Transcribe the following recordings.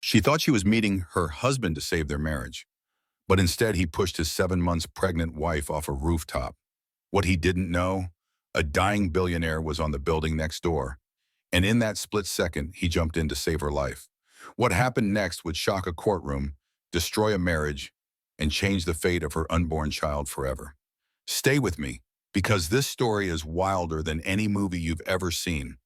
She thought she was meeting her husband to save their marriage, but instead he pushed his 7 months pregnant wife off a rooftop. What he didn't know, a dying billionaire was on the building next door, and in that split second, he jumped in to save her life. What happened next would shock a courtroom, destroy a marriage, and change the fate of her unborn child forever. Stay with me, because this story is wilder than any movie you've ever seen.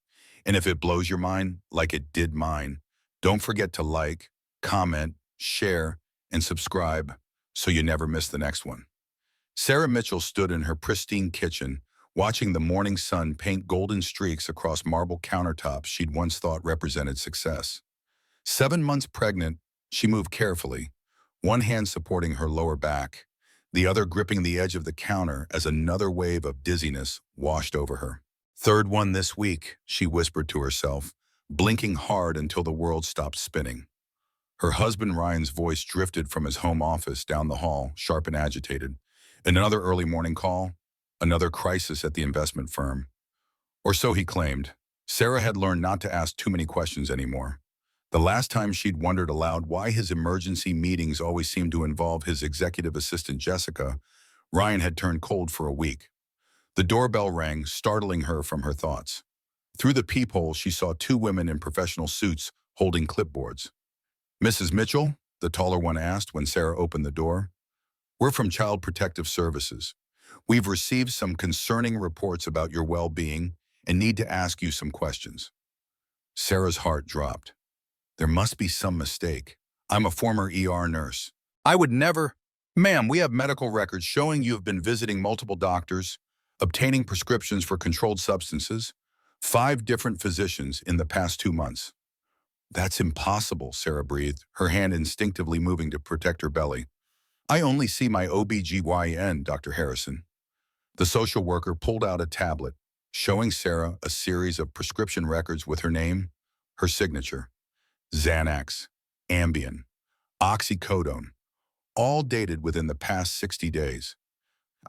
And if it blows your mind, like it did mine, don't forget to like, comment, share, and subscribe so you never miss the next one. Sarah Mitchell stood in her pristine kitchen, watching the morning sun paint golden streaks across marble countertops she'd once thought represented success. 7 months pregnant, she moved carefully, one hand supporting her lower back, the other gripping the edge of the counter as another wave of dizziness washed over her. "Third one this week," she whispered to herself, blinking hard until the world stopped spinning. Her husband Ryan's voice drifted from his home office down the hall, sharp and agitated. Another early morning call, another crisis at the investment firm. Or so he claimed. Sarah had learned not to ask too many questions anymore. The last time she'd wondered aloud why his emergency meetings always seemed to involve his executive assistant Jessica, Ryan had turned cold for a week. The doorbell rang, startling her from her thoughts. Through the peephole, she saw two women in professional suits holding clipboards. "Mrs. Mitchell?" the taller one asked when Sarah opened the door. "We're from Child Protective Services. We've received some concerning reports about your well-being and need to ask you some questions." Sarah's heart dropped. There must be some mistake. "I'm a former ER nurse." "I would never—" "Ma'am, we have medical records showing you have been visiting multiple doctors, obtaining prescriptions for controlled substances, 5 different physicians in the past 2 months. "That's impossible," Sarah breathed, her hand instinctively moving to protect her belly. "I only see my OBGYN, Dr. Harrison." The social worker pulled out a tablet, showing Sarah a series of prescription records with her name, her signature. Xanax, Ambien, oxycodone, all dated within the past 60 days.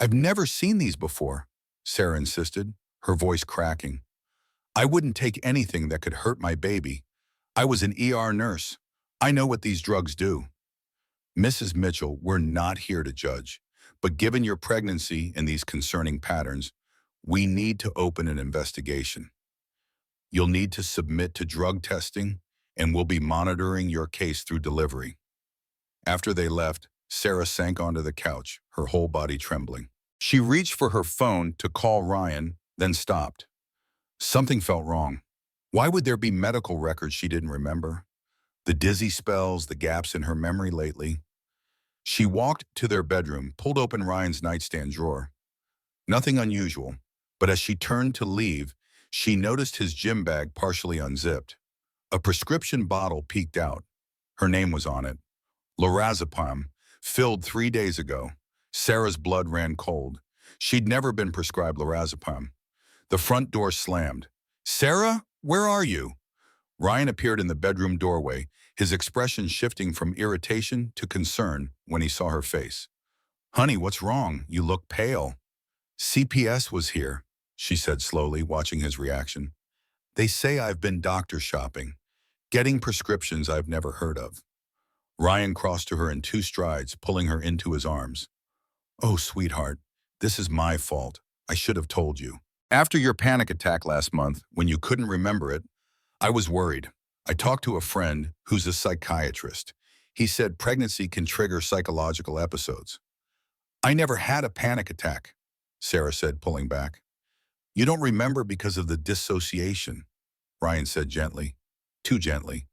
"I've never seen these before," Sarah insisted, her voice cracking. "I wouldn't take anything that could hurt my baby. I was an ER nurse. I know what these drugs do." "Mrs. Mitchell, we're not here to judge, but given your pregnancy and these concerning patterns, we need to open an investigation. You'll need to submit to drug testing, and we'll be monitoring your case through delivery." After they left, Sarah sank onto the couch, her whole body trembling. She reached for her phone to call Ryan, then stopped. Something felt wrong. Why would there be medical records she didn't remember? The dizzy spells, the gaps in her memory lately. She walked to their bedroom, pulled open Ryan's nightstand drawer. Nothing unusual, but as she turned to leave, she noticed his gym bag partially unzipped. A prescription bottle peeked out. Her name was on it. Lorazepam, filled 3 days ago. Sarah's blood ran cold. She'd never been prescribed lorazepam. The front door slammed. "Sarah, where are you?" Ryan appeared in the bedroom doorway, his expression shifting from irritation to concern when he saw her face. "Honey, what's wrong? You look pale." "CPS was here," she said slowly, watching his reaction. "They say I've been doctor shopping, getting prescriptions I've never heard of." Ryan crossed to her in 2 strides, pulling her into his arms. "Oh, sweetheart, this is my fault. I should have told you. After your panic attack last month, when you couldn't remember it, I was worried. I talked to a friend who's a psychiatrist. He said pregnancy can trigger psychological episodes." "I never had a panic attack," Sarah said, pulling back. "You don't remember because of the dissociation," Ryan said gently. Too gently.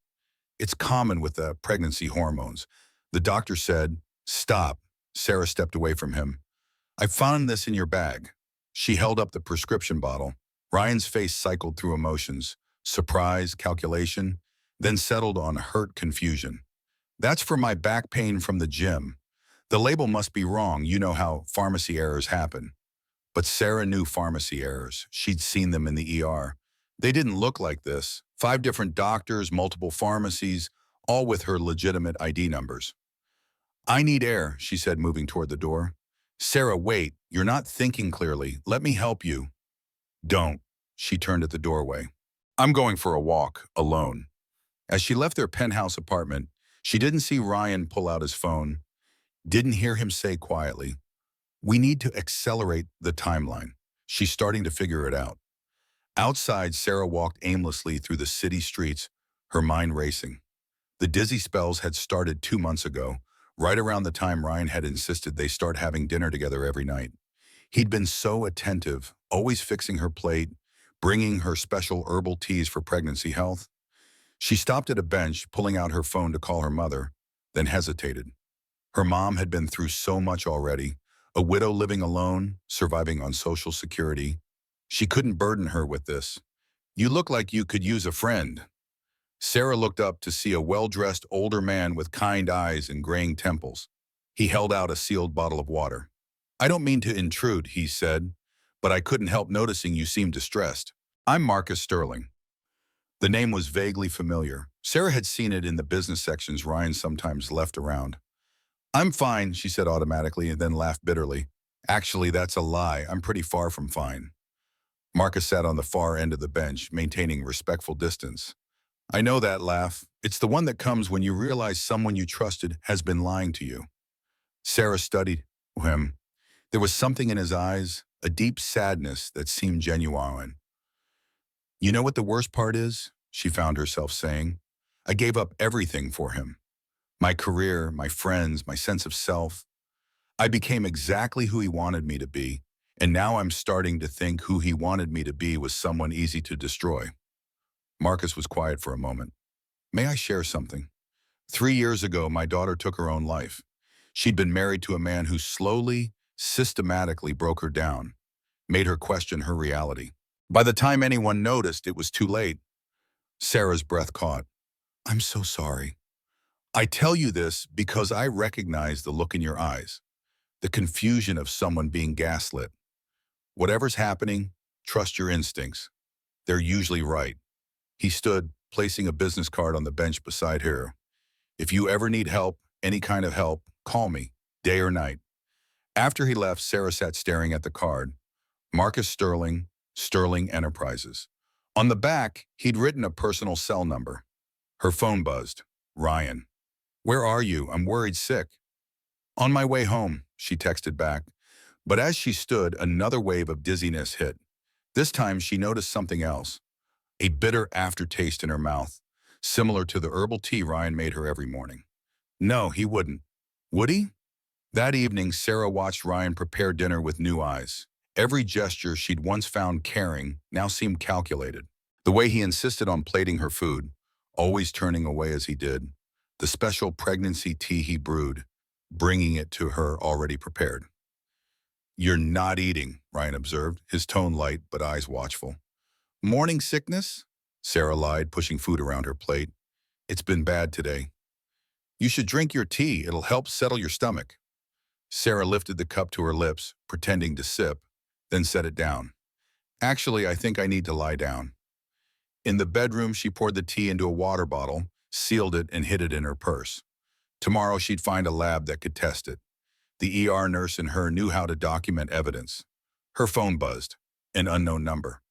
"It's common with the pregnancy hormones." The doctor said, "Stop." Sarah stepped away from him. "I found this in your bag." She held up the prescription bottle. Ryan's face cycled through emotions, surprise, calculation, then settled on hurt confusion. "That's for my back pain from the gym. The label must be wrong. You know how pharmacy errors happen." But Sarah knew pharmacy errors. She'd seen them in the ER. They didn't look like this. 5 different doctors, multiple pharmacies, all with her legitimate ID numbers. "I need air," she said, moving toward the door. "Sarah, wait. You're not thinking clearly. Let me help you." "Don't." She turned at the doorway. "I'm going for a walk, alone." As she left their penthouse apartment, she didn't see Ryan pull out his phone, didn't hear him say quietly, "We need to accelerate the timeline." She's starting to figure it out. Outside, Sarah walked aimlessly through the city streets, her mind racing. The dizzy spells had started 2 months ago, right around the time Ryan had insisted they start having dinner together every night. He'd been so attentive, always fixing her plate, bringing her special herbal teas for pregnancy health. She stopped at a bench, pulling out her phone to call her mother, then hesitated. Her mom had been through so much already, a widow living alone, surviving on Social Security. She couldn't burden her with this. "You look like you could use a friend." Sarah looked up to see a well-dressed older man with kind eyes and graying temples. He held out a sealed bottle of water. "I don't mean to intrude," he said, "but I couldn't help noticing you seemed distressed. I'm Marcus Sterling." The name was vaguely familiar. Sarah had seen it in the business sections Ryan sometimes left around. "I'm fine," she said automatically and then laughed bitterly. "Actually, that's a lie. I'm pretty far from fine." Marcus sat on the far end of the bench, maintaining respectful distance. "I know that laugh. It's the one that comes when you realize someone you trusted has been lying to you." Sarah studied him. There was something in his eyes, a deep sadness that seemed genuine. "You know what the worst part is?" she found herself saying. "I gave up everything for him. My career, my friends, my sense of self. I became exactly who he wanted me to be, and now I'm starting to think who he wanted me to be was someone easy to destroy." Marcus was quiet for a moment. "May I share something? 3 years ago, my daughter took her own life. She'd been married to a man who slowly, systematically broke her down, made her question her reality. By the time anyone noticed, it was too late." Sarah's breath caught. "I'm so sorry. I tell you this because I recognize the look in your eyes, the confusion of someone being gaslit. Whatever's happening, trust your instincts. They're usually right." He stood, placing a business card on the bench beside her. "If you ever need help, any kind of help, call me, day or night." After he left, Sarah sat staring at the card. Marcus Sterling, Sterling Enterprises. On the back, he'd written a personal cell number. Her phone buzzed. "Ryan. Where are you? I'm worried sick." "On my way home," she texted back. But as she stood, another wave of dizziness hit. This time, she noticed something else. A bitter aftertaste in her mouth, similar to the herbal tea Ryan made her every morning. No, he wouldn't. Would he? That evening, Sarah watched Ryan prepare dinner with new eyes. Every gesture she'd once found caring now seemed calculated. The way he insisted on plating her food, always turning away as he did. The special pregnancy tea he brewed, bringing it to her already prepared. "You're not eating," Ryan observed, his tone light but eyes watchful. "Morning sickness?" Sarah lied, pushing food around her plate. "It's been bad today." "You should drink your tea. It'll help settle your stomach." Sarah lifted the cup to her lips, pretending to sip, then set it down. "Actually, I think I need to lie down." In the bedroom, she poured the tea into a water bottle, sealed it, and hid it in her purse. Tomorrow, she'd find a lab that could test it. The ER nurse in her knew how to document evidence. Her phone buzzed. An unknown number.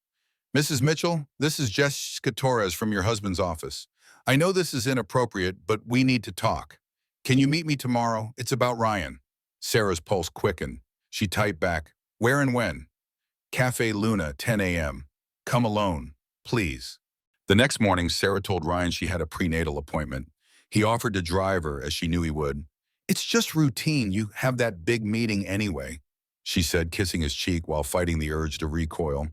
"Mrs. Mitchell, this is Jessica Torres from your husband's office. I know this is inappropriate, but we need to talk. Can you meet me tomorrow? It's about Ryan." Sarah's pulse quickened. She typed back, "Where and when?" "Cafe Luna, 10 a.m. Come alone, please." The next morning, Sarah told Ryan she had a prenatal appointment. He offered to drive her, as she knew he would. "It's just routine. You have that big meeting anyway," she said, kissing his cheek while fighting the urge to recoil.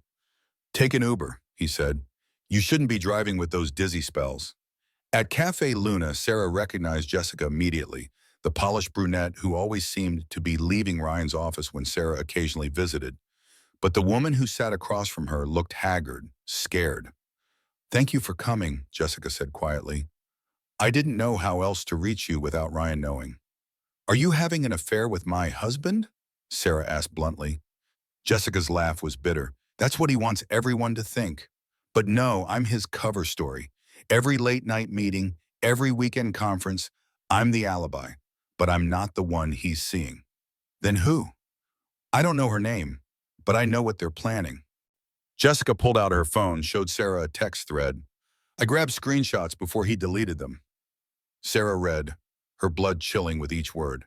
"Take an Uber," he said. "You shouldn't be driving with those dizzy spells." At Cafe Luna, Sarah recognized Jessica immediately, the polished brunette who always seemed to be leaving Ryan's office when Sarah occasionally visited. But the woman who sat across from her looked haggard, scared. "Thank you for coming," Jessica said quietly. "I didn't know how else to reach you without Ryan knowing." "Are you having an affair with my husband?" Sarah asked bluntly. Jessica's laugh was bitter. "That's what he wants everyone to think. But no, I'm his cover story. Every late-night meeting, every weekend conference, I'm the alibi. But I'm not the one he's seeing." "Then who?" "I don't know her name, but I know what they're planning." Jessica pulled out her phone, showed Sarah a text thread. I grabbed screenshots before he deleted them. Sarah read, her blood chilling with each word.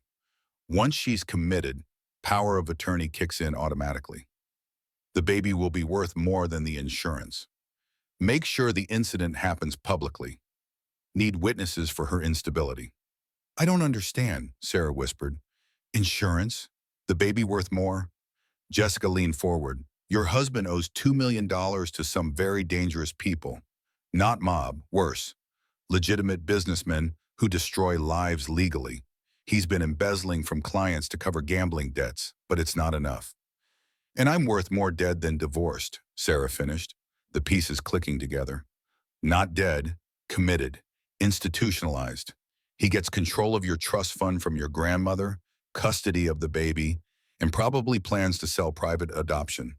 Once she's committed, power of attorney kicks in automatically. The baby will be worth more than the insurance. Make sure the incident happens publicly. Need witnesses for her instability. I don't understand, Sarah whispered. Insurance? The baby worth more? Jessica leaned forward. Your husband owes $2 million to some very dangerous people. Not mob, worse. Legitimate businessmen who destroy lives legally. He's been embezzling from clients to cover gambling debts, but it's not enough. And I'm worth more dead than divorced, Sarah finished, the pieces clicking together. Not dead, committed, institutionalized. He gets control of your trust fund from your grandmother, custody of the baby, and probably plans to sell private adoption.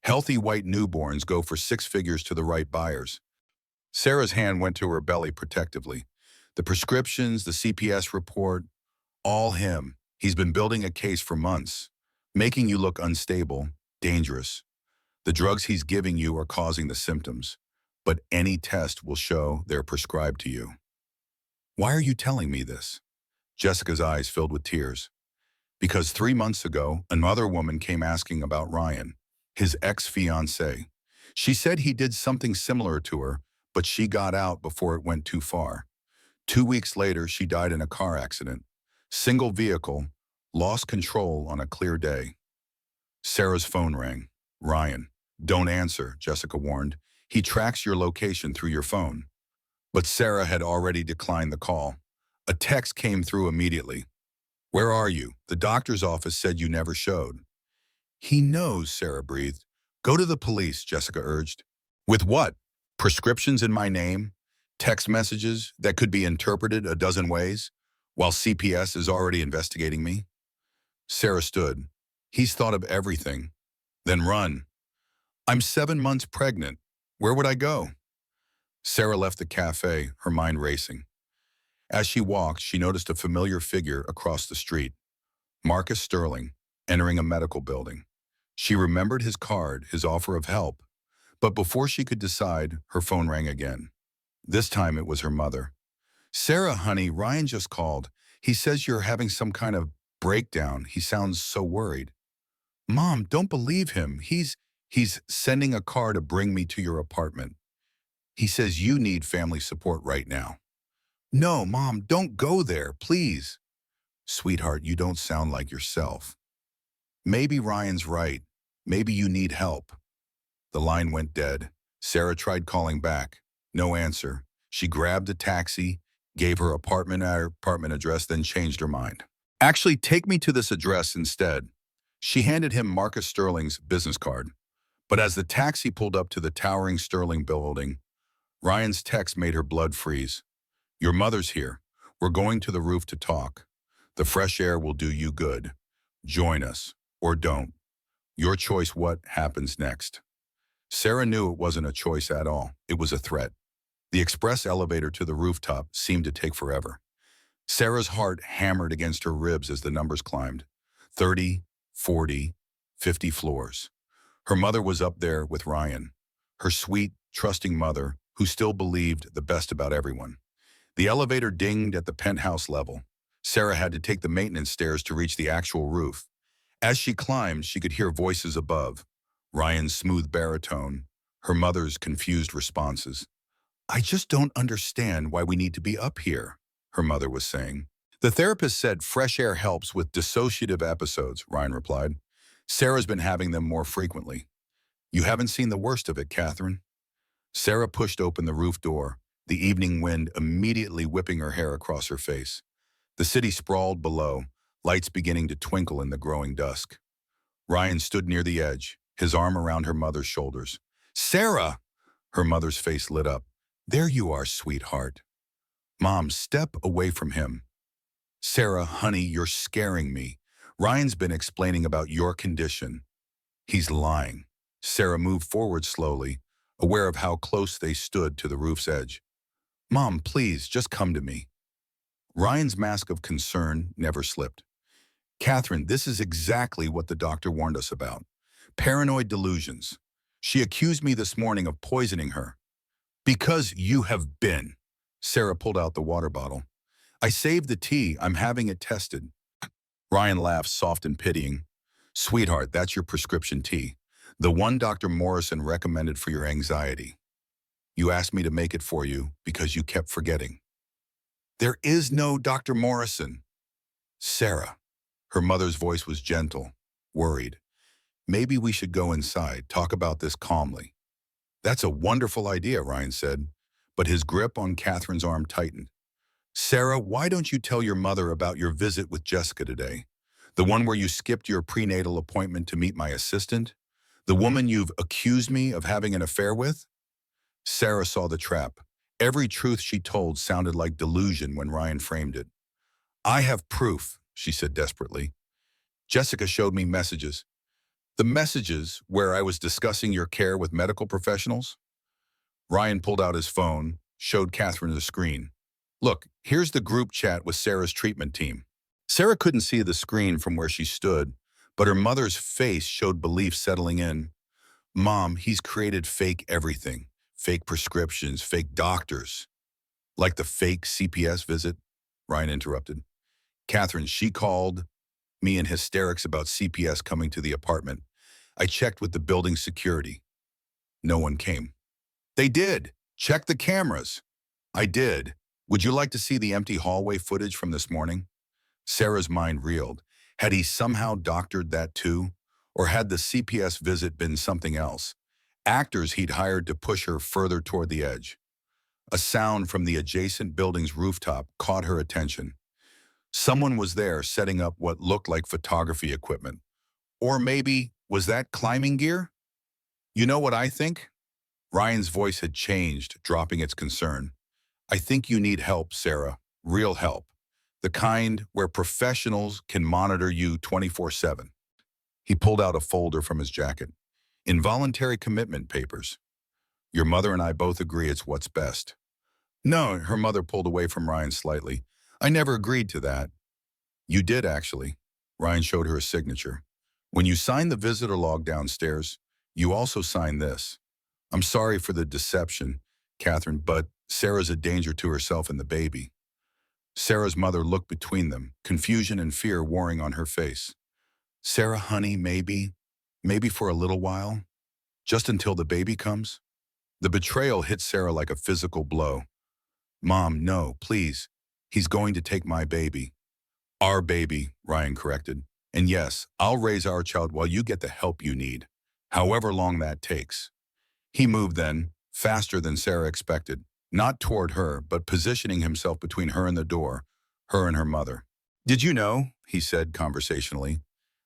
Healthy white newborns go for six figures to the right buyers. Sarah's hand went to her belly protectively. The prescriptions, the CPS report, all him. He's been building a case for months, making you look unstable, dangerous. The drugs he's giving you are causing the symptoms, but any test will show they're prescribed to you. Why are you telling me this? Jessica's eyes filled with tears. Because 3 months ago, another woman came asking about Ryan, his ex-fiancé. She said he did something similar to her, but she got out before it went too far. 2 weeks later, she died in a car accident. Single vehicle, lost control on a clear day. Sarah's phone rang. Ryan. Don't answer, Jessica warned. He tracks your location through your phone. But Sarah had already declined the call. A text came through immediately. Where are you? The doctor's office said you never showed. He knows, Sarah breathed. Go to the police, Jessica urged. With what? Prescriptions in my name? Text messages that could be interpreted a dozen ways, while CPS is already investigating me? Sarah stood. He's thought of everything. Then run. I'm 7 months pregnant. Where would I go? Sarah left the cafe, her mind racing. As she walked, she noticed a familiar figure across the street. Marcus Sterling, entering a medical building. She remembered his card, his offer of help. But before she could decide, her phone rang again. This time it was her mother. Sarah, honey, Ryan just called. He says you're having some kind of breakdown. He sounds so worried. Mom, don't believe him. He's sending a car to bring me to your apartment. He says you need family support right now. No, Mom, don't go there, please. Sweetheart, you don't sound like yourself. Maybe Ryan's right. Maybe you need help. The line went dead. Sarah tried calling back. No answer. She grabbed a taxi, gave her apartment address, then changed her mind. Actually, take me to this address instead. She handed him Marcus Sterling's business card. But as the taxi pulled up to the towering Sterling building, Ryan's text made her blood freeze. Your mother's here. We're going to the roof to talk. The fresh air will do you good. Join us, or don't. Your choice what happens next. Sarah knew it wasn't a choice at all. It was a threat. The express elevator to the rooftop seemed to take forever. Sarah's heart hammered against her ribs as the numbers climbed. 30, 40, 50 floors. Her mother was up there with Ryan, her sweet, trusting mother who still believed the best about everyone. The elevator dinged at the penthouse level. Sarah had to take the maintenance stairs to reach the actual roof. As she climbed, she could hear voices above. Ryan's smooth baritone, her mother's confused responses. I just don't understand why we need to be up here, her mother was saying. The therapist said fresh air helps with dissociative episodes, Ryan replied. Sarah's been having them more frequently. You haven't seen the worst of it, Catherine. Sarah pushed open the roof door, the evening wind immediately whipping her hair across her face. The city sprawled below, lights beginning to twinkle in the growing dusk. Ryan stood near the edge, his arm around her mother's shoulders. Sarah! Her mother's face lit up. There you are, sweetheart. Mom, step away from him. Sarah, honey, you're scaring me. Ryan's been explaining about your condition. He's lying. Sarah moved forward slowly, aware of how close they stood to the roof's edge. Mom, please, just come to me. Ryan's mask of concern never slipped. Catherine, this is exactly what the doctor warned us about. Paranoid delusions. She accused me this morning of poisoning her. Because you have been. Sarah pulled out the water bottle. I saved the tea. I'm having it tested. Ryan laughed, soft and pitying. Sweetheart, that's your prescription tea. The one Dr. Morrison recommended for your anxiety. You asked me to make it for you because you kept forgetting. There is no Dr. Morrison. Sarah. Her mother's voice was gentle, worried. Maybe we should go inside, talk about this calmly. That's a wonderful idea, Ryan said, but his grip on Catherine's arm tightened. Sarah, why don't you tell your mother about your visit with Jessica today? The one where you skipped your prenatal appointment to meet my assistant? The woman you've accused me of having an affair with? Sarah saw the trap. Every truth she told sounded like delusion when Ryan framed it. I have proof, she said desperately. Jessica showed me messages. The messages where I was discussing your care with medical professionals? Ryan pulled out his phone, showed Catherine the screen. Look, here's the group chat with Sarah's treatment team. Sarah couldn't see the screen from where she stood, but her mother's face showed belief settling in. Mom, he's created fake everything. Fake prescriptions, fake doctors. Like the fake CPS visit? Ryan interrupted. Catherine, she called me in hysterics about CPS coming to the apartment. I checked with the building security. No one came. They did. Check the cameras. I did. Would you like to see the empty hallway footage from this morning? Sarah's mind reeled. Had he somehow doctored that too? Or had the CPS visit been something else? Actors he'd hired to push her further toward the edge. A sound from the adjacent building's rooftop caught her attention. Someone was there setting up what looked like photography equipment. Or maybe, was that climbing gear? You know what I think? Ryan's voice had changed, dropping its concern. I think you need help, Sarah. Real help. The kind where professionals can monitor you 24/7. He pulled out a folder from his jacket. Involuntary commitment papers. Your mother and I both agree it's what's best. No, her mother pulled away from Ryan slightly. I never agreed to that. You did, actually. Ryan showed her a signature. When you signed the visitor log downstairs, you also signed this. I'm sorry for the deception, Catherine, but Sarah's a danger to herself and the baby. Sarah's mother looked between them, confusion and fear warring on her face. Sarah, honey, maybe for a little while, just until the baby comes. The betrayal hit Sarah like a physical blow. Mom, no, please. He's going to take my baby. Our baby, Ryan corrected. And yes, I'll raise our child while you get the help you need, however long that takes. He moved then, faster than Sarah expected, not toward her, but positioning himself between her and the door, her and her mother. Did you know, he said conversationally,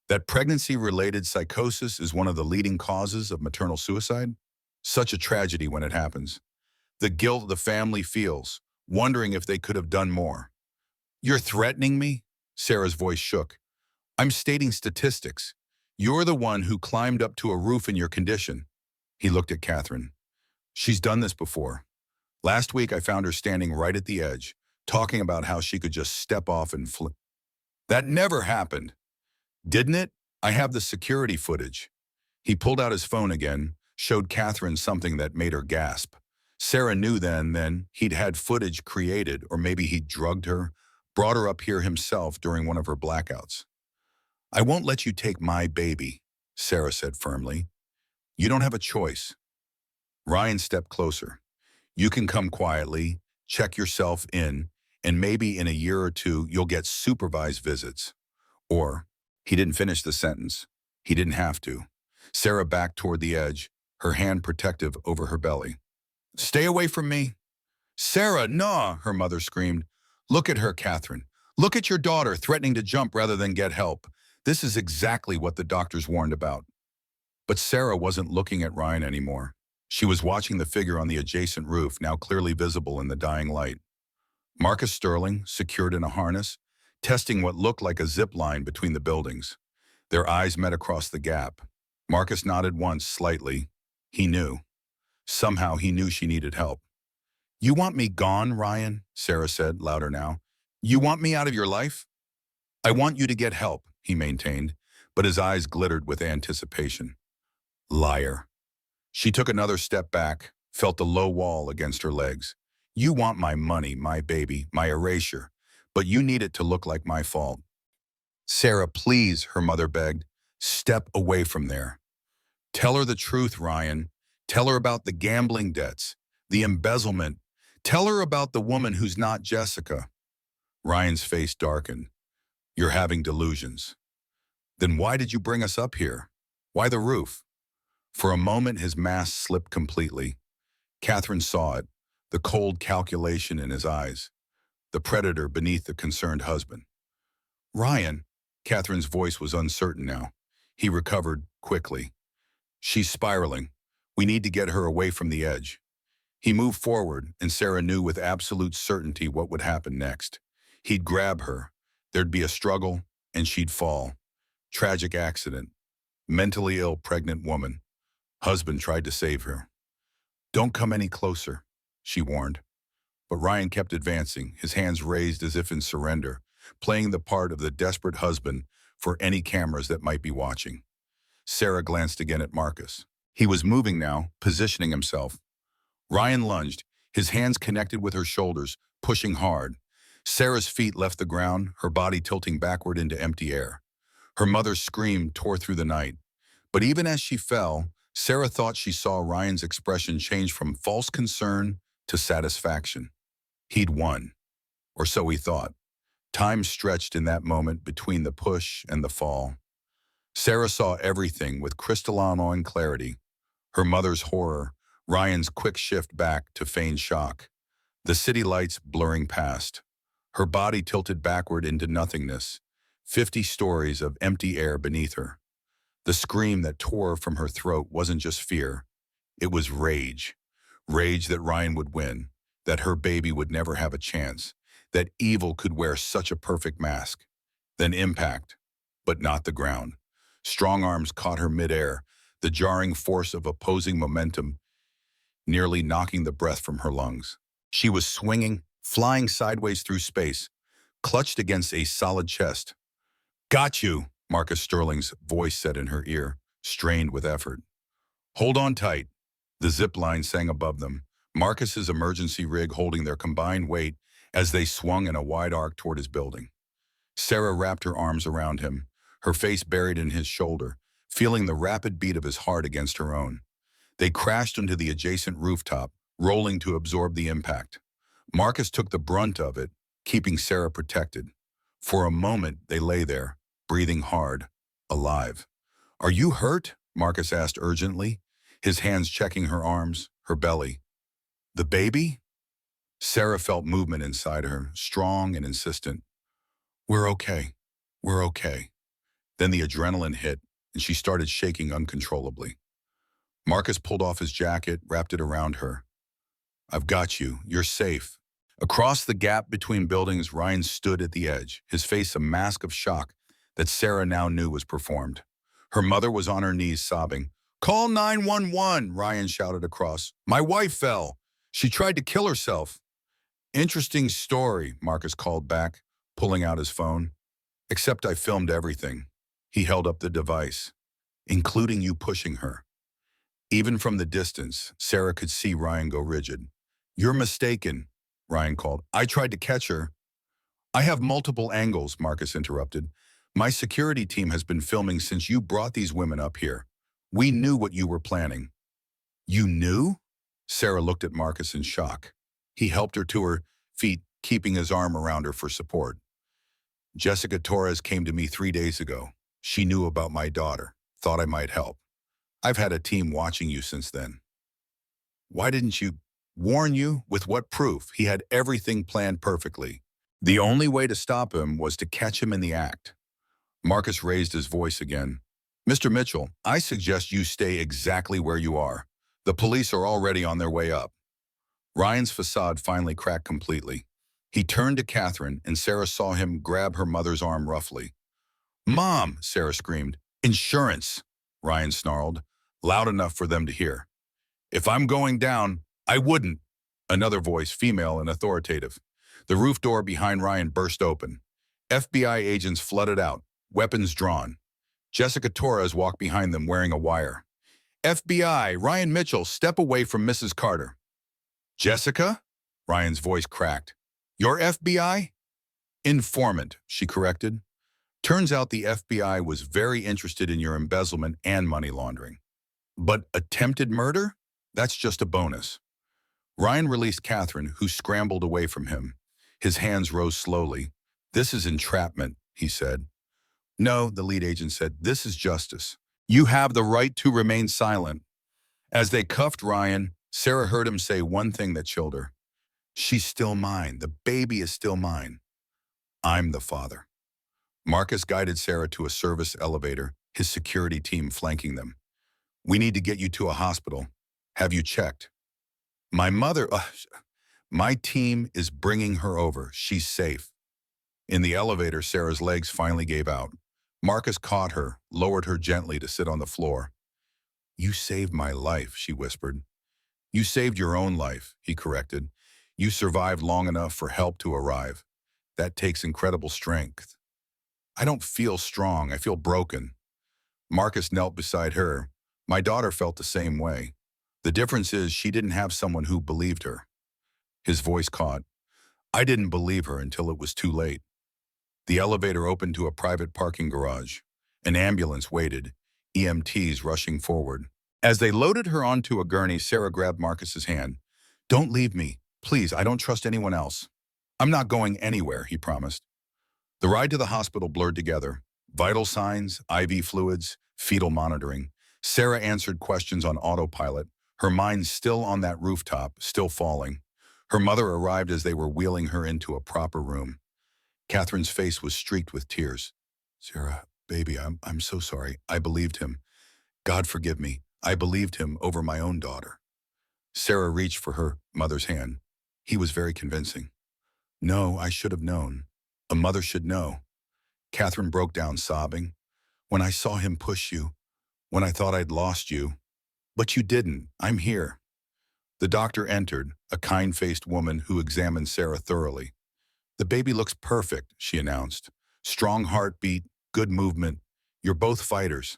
that pregnancy-related psychosis is one of the leading causes of maternal suicide? Such a tragedy when it happens. The guilt the family feels, wondering if they could have done more. You're threatening me? Sarah's voice shook. I'm stating statistics. You're the one who climbed up to a roof in your condition. He looked at Catherine. She's done this before. Last week I found her standing right at the edge, talking about how she could just step off and flip. That never happened. Didn't it? I have the security footage. He pulled out his phone again, showed Catherine something that made her gasp. Sarah knew then he'd had footage created, or maybe he'd drugged her, brought her up here himself during one of her blackouts. I won't let you take my baby, Sarah said firmly. You don't have a choice. Ryan stepped closer. You can come quietly, check yourself in, and maybe in a year or two you'll get supervised visits. Or, he didn't finish the sentence. He didn't have to. Sarah backed toward the edge, her hand protective over her belly. Stay away from me. Sarah, no, her mother screamed. Look at her, Catherine. Look at your daughter threatening to jump rather than get help. This is exactly what the doctors warned about. But Sarah wasn't looking at Ryan anymore. She was watching the figure on the adjacent roof, now clearly visible in the dying light. Marcus Sterling, secured in a harness, testing what looked like a zip line between the buildings. Their eyes met across the gap. Marcus nodded once, slightly. He knew. Somehow he knew she needed help. You want me gone, Ryan? Sarah said, louder now. You want me out of your life? I want you to get help, he maintained, but his eyes glittered with anticipation. Liar. She took another step back, felt the low wall against her legs. You want my money, my baby, my erasure, but you need it to look like my fault. Sarah, please, her mother begged. Step away from there. Tell her the truth, Ryan. Tell her about the gambling debts, the embezzlement. Tell her about the woman who's not Jessica. Ryan's face darkened. You're having delusions. Then why did you bring us up here? Why the roof? For a moment, his mask slipped completely. Catherine saw it, the cold calculation in his eyes, the predator beneath the concerned husband. Ryan, Catherine's voice was uncertain now. He recovered quickly. She's spiraling. We need to get her away from the edge. He moved forward, and Sarah knew with absolute certainty what would happen next. He'd grab her. There'd be a struggle, and she'd fall. Tragic accident. Mentally ill pregnant woman. Husband tried to save her. Don't come any closer, she warned. But Ryan kept advancing, his hands raised as if in surrender, playing the part of the desperate husband for any cameras that might be watching. Sarah glanced again at Marcus. He was moving now, positioning himself. Ryan lunged, his hands connected with her shoulders, pushing hard. Sarah's feet left the ground, her body tilting backward into empty air. Her mother's scream tore through the night. But even as she fell, Sarah thought she saw Ryan's expression change from false concern to satisfaction. He'd won, or so he thought. Time stretched in that moment between the push and the fall. Sarah saw everything with crystalline clarity. Her mother's horror, Ryan's quick shift back to feigned shock. The city lights blurring past. Her body tilted backward into nothingness, 50 stories of empty air beneath her. The scream that tore from her throat wasn't just fear. It was rage. Rage that Ryan would win, that her baby would never have a chance, that evil could wear such a perfect mask. Then impact, but not the ground. Strong arms caught her midair, the jarring force of opposing momentum nearly knocking the breath from her lungs. She was swinging, flying sideways through space, clutched against a solid chest. Got you, Marcus Sterling's voice said in her ear, strained with effort. Hold on tight. The zip line sang above them, Marcus's emergency rig holding their combined weight as they swung in a wide arc toward his building. Sarah wrapped her arms around him, her face buried in his shoulder, feeling the rapid beat of his heart against her own. They crashed into the adjacent rooftop, rolling to absorb the impact. Marcus took the brunt of it, keeping Sarah protected. For a moment, they lay there, breathing hard, alive. Are you hurt? Marcus asked urgently, his hands checking her arms, her belly. The baby? Sarah felt movement inside her, strong and insistent. We're okay. We're okay. Then the adrenaline hit, and she started shaking uncontrollably. Marcus pulled off his jacket, wrapped it around her. I've got you. You're safe. Across the gap between buildings, Ryan stood at the edge, his face a mask of shock that Sarah now knew was performed. Her mother was on her knees, sobbing. Call 911, Ryan shouted across. My wife fell. She tried to kill herself. Interesting story, Marcus called back, pulling out his phone. Except I filmed everything. He held up the device, including you pushing her. Even from the distance, Sarah could see Ryan go rigid. You're mistaken, Ryan called. I tried to catch her. I have multiple angles, Marcus interrupted. My security team has been filming since you brought these women up here. We knew what you were planning. You knew? Sarah looked at Marcus in shock. He helped her to her feet, keeping his arm around her for support. Jessica Torres came to me 3 days ago. She knew about my daughter, thought I might help. I've had a team watching you since then. Why didn't you warn you? With what proof? He had everything planned perfectly. The only way to stop him was to catch him in the act. Marcus raised his voice again. Mr. Mitchell, I suggest you stay exactly where you are. The police are already on their way up. Ryan's facade finally cracked completely. He turned to Catherine, and Sarah saw him grab her mother's arm roughly. Mom, Sarah screamed. Insurance, Ryan snarled, loud enough for them to hear. If I'm going down, I wouldn't. Another voice, female and authoritative. The roof door behind Ryan burst open. FBI agents flooded out, weapons drawn. Jessica Torres walked behind them wearing a wire. FBI, Ryan Mitchell, step away from Mrs. Carter. Jessica? Ryan's voice cracked. Your FBI? Informant, she corrected. Turns out the FBI was very interested in your embezzlement and money laundering. But attempted murder? That's just a bonus. Ryan released Catherine, who scrambled away from him. His hands rose slowly. This is entrapment, he said. No, the lead agent said, this is justice. You have the right to remain silent. As they cuffed Ryan, Sarah heard him say one thing that chilled her. She's still mine. The baby is still mine. I'm the father. Marcus guided Sarah to a service elevator, his security team flanking them. We need to get you to a hospital. Have you checked? My team is bringing her over. She's safe. In the elevator, Sarah's legs finally gave out. Marcus caught her, lowered her gently to sit on the floor. You saved my life, she whispered. You saved your own life, he corrected. You survived long enough for help to arrive. That takes incredible strength. I don't feel strong. I feel broken. Marcus knelt beside her. My daughter felt the same way. The difference is she didn't have someone who believed her. His voice caught. I didn't believe her until it was too late. The elevator opened to a private parking garage. An ambulance waited, EMTs rushing forward. As they loaded her onto a gurney, Sarah grabbed Marcus's hand. Don't leave me. Please, I don't trust anyone else. I'm not going anywhere, he promised. The ride to the hospital blurred together. Vital signs, IV fluids, fetal monitoring. Sarah answered questions on autopilot, her mind still on that rooftop, still falling. Her mother arrived as they were wheeling her into a proper room. Catherine's face was streaked with tears. Sarah, baby, I'm so sorry. I believed him. God forgive me. I believed him over my own daughter. Sarah reached for her mother's hand. He was very convincing. No, I should have known. A mother should know. Catherine broke down sobbing. When I saw him push you, when I thought I'd lost you. But you didn't. I'm here. The doctor entered, a kind-faced woman who examined Sarah thoroughly. The baby looks perfect, she announced. Strong heartbeat, good movement. You're both fighters.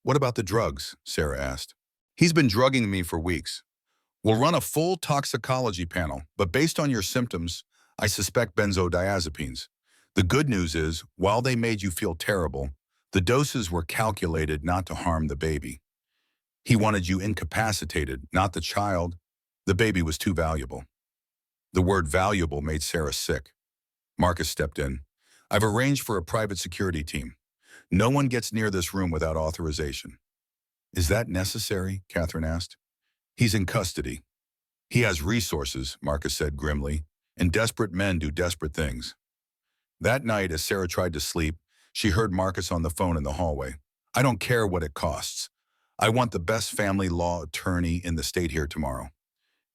What about the drugs? Sarah asked. He's been drugging me for weeks. We'll run a full toxicology panel, but based on your symptoms, I suspect benzodiazepines. The good news is, while they made you feel terrible, the doses were calculated not to harm the baby. He wanted you incapacitated, not the child. The baby was too valuable. The word valuable made Sarah sick. Marcus stepped in. I've arranged for a private security team. No one gets near this room without authorization. Is that necessary? Catherine asked. He's in custody. He has resources, Marcus said grimly, and desperate men do desperate things. That night, as Sarah tried to sleep, she heard Marcus on the phone in the hallway. I don't care what it costs. I want the best family law attorney in the state here tomorrow.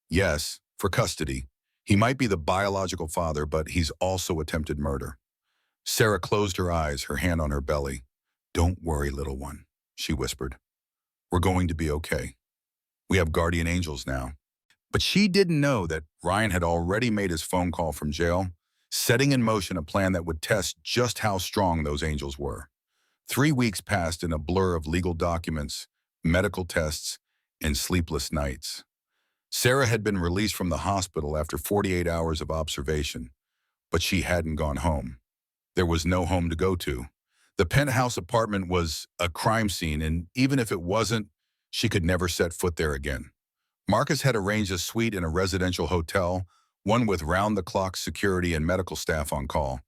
Yes, for custody. He might be the biological father, but he's also attempted murder. Sarah closed her eyes, her hand on her belly. Don't worry, little one, she whispered. We're going to be okay. We have guardian angels now. But she didn't know that Ryan had already made his phone call from jail, setting in motion a plan that would test just how strong those angels were. 3 weeks passed in a blur of legal documents, medical tests, and sleepless nights. Sarah had been released from the hospital after 48 hours of observation, but she hadn't gone home. There was no home to go to. The penthouse apartment was a crime scene, and even if it wasn't, she could never set foot there again. Marcus had arranged a suite in a residential hotel, one with round-the-clock security and medical staff on call.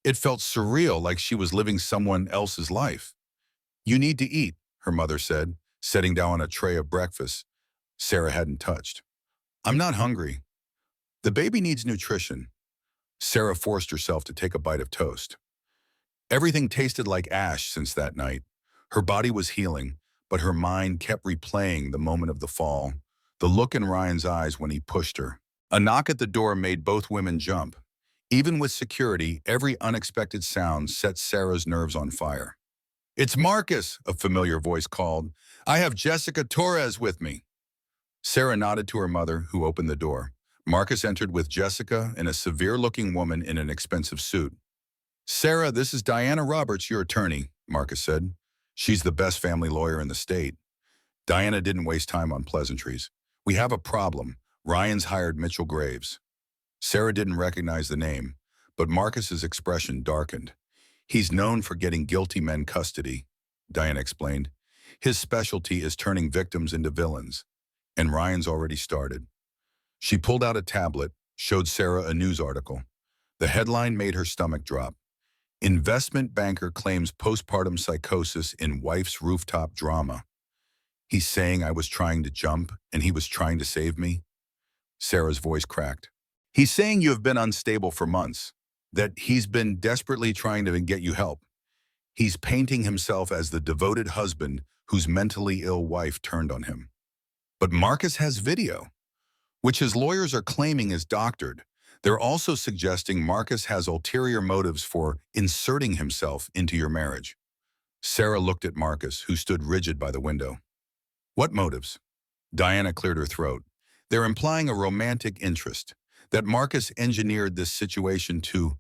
It felt surreal, like she was living someone else's life. You need to eat, her mother said, setting down a tray of breakfast Sarah hadn't touched. I'm not hungry. The baby needs nutrition. Sarah forced herself to take a bite of toast. Everything tasted like ash since that night. Her body was healing, but her mind kept replaying the moment of the fall, the look in Ryan's eyes when he pushed her. A knock at the door made both women jump. Even with security, every unexpected sound set Sarah's nerves on fire. It's Marcus, a familiar voice called. I have Jessica Torres with me. Sarah nodded to her mother, who opened the door. Marcus entered with Jessica and a severe-looking woman in an expensive suit. Sarah, this is Diana Roberts, your attorney, Marcus said. She's the best family lawyer in the state. Diana didn't waste time on pleasantries. We have a problem. Ryan's hired Mitchell Graves. Sarah didn't recognize the name, but Marcus's expression darkened. He's known for getting guilty men custody, Diana explained. His specialty is turning victims into villains, and Ryan's already started. She pulled out a tablet, showed Sarah a news article. The headline made her stomach drop. Investment banker claims postpartum psychosis in wife's rooftop drama. He's saying I was trying to jump and he was trying to save me. Sarah's voice cracked. He's saying you have been unstable for months, that he's been desperately trying to get you help. He's painting himself as the devoted husband whose mentally ill wife turned on him. But Marcus has video, which his lawyers are claiming is doctored. They're also suggesting Marcus has ulterior motives for inserting himself into your marriage. Sarah looked at Marcus, who stood rigid by the window. What motives? Diana cleared her throat. They're implying a romantic interest, that Marcus engineered this situation to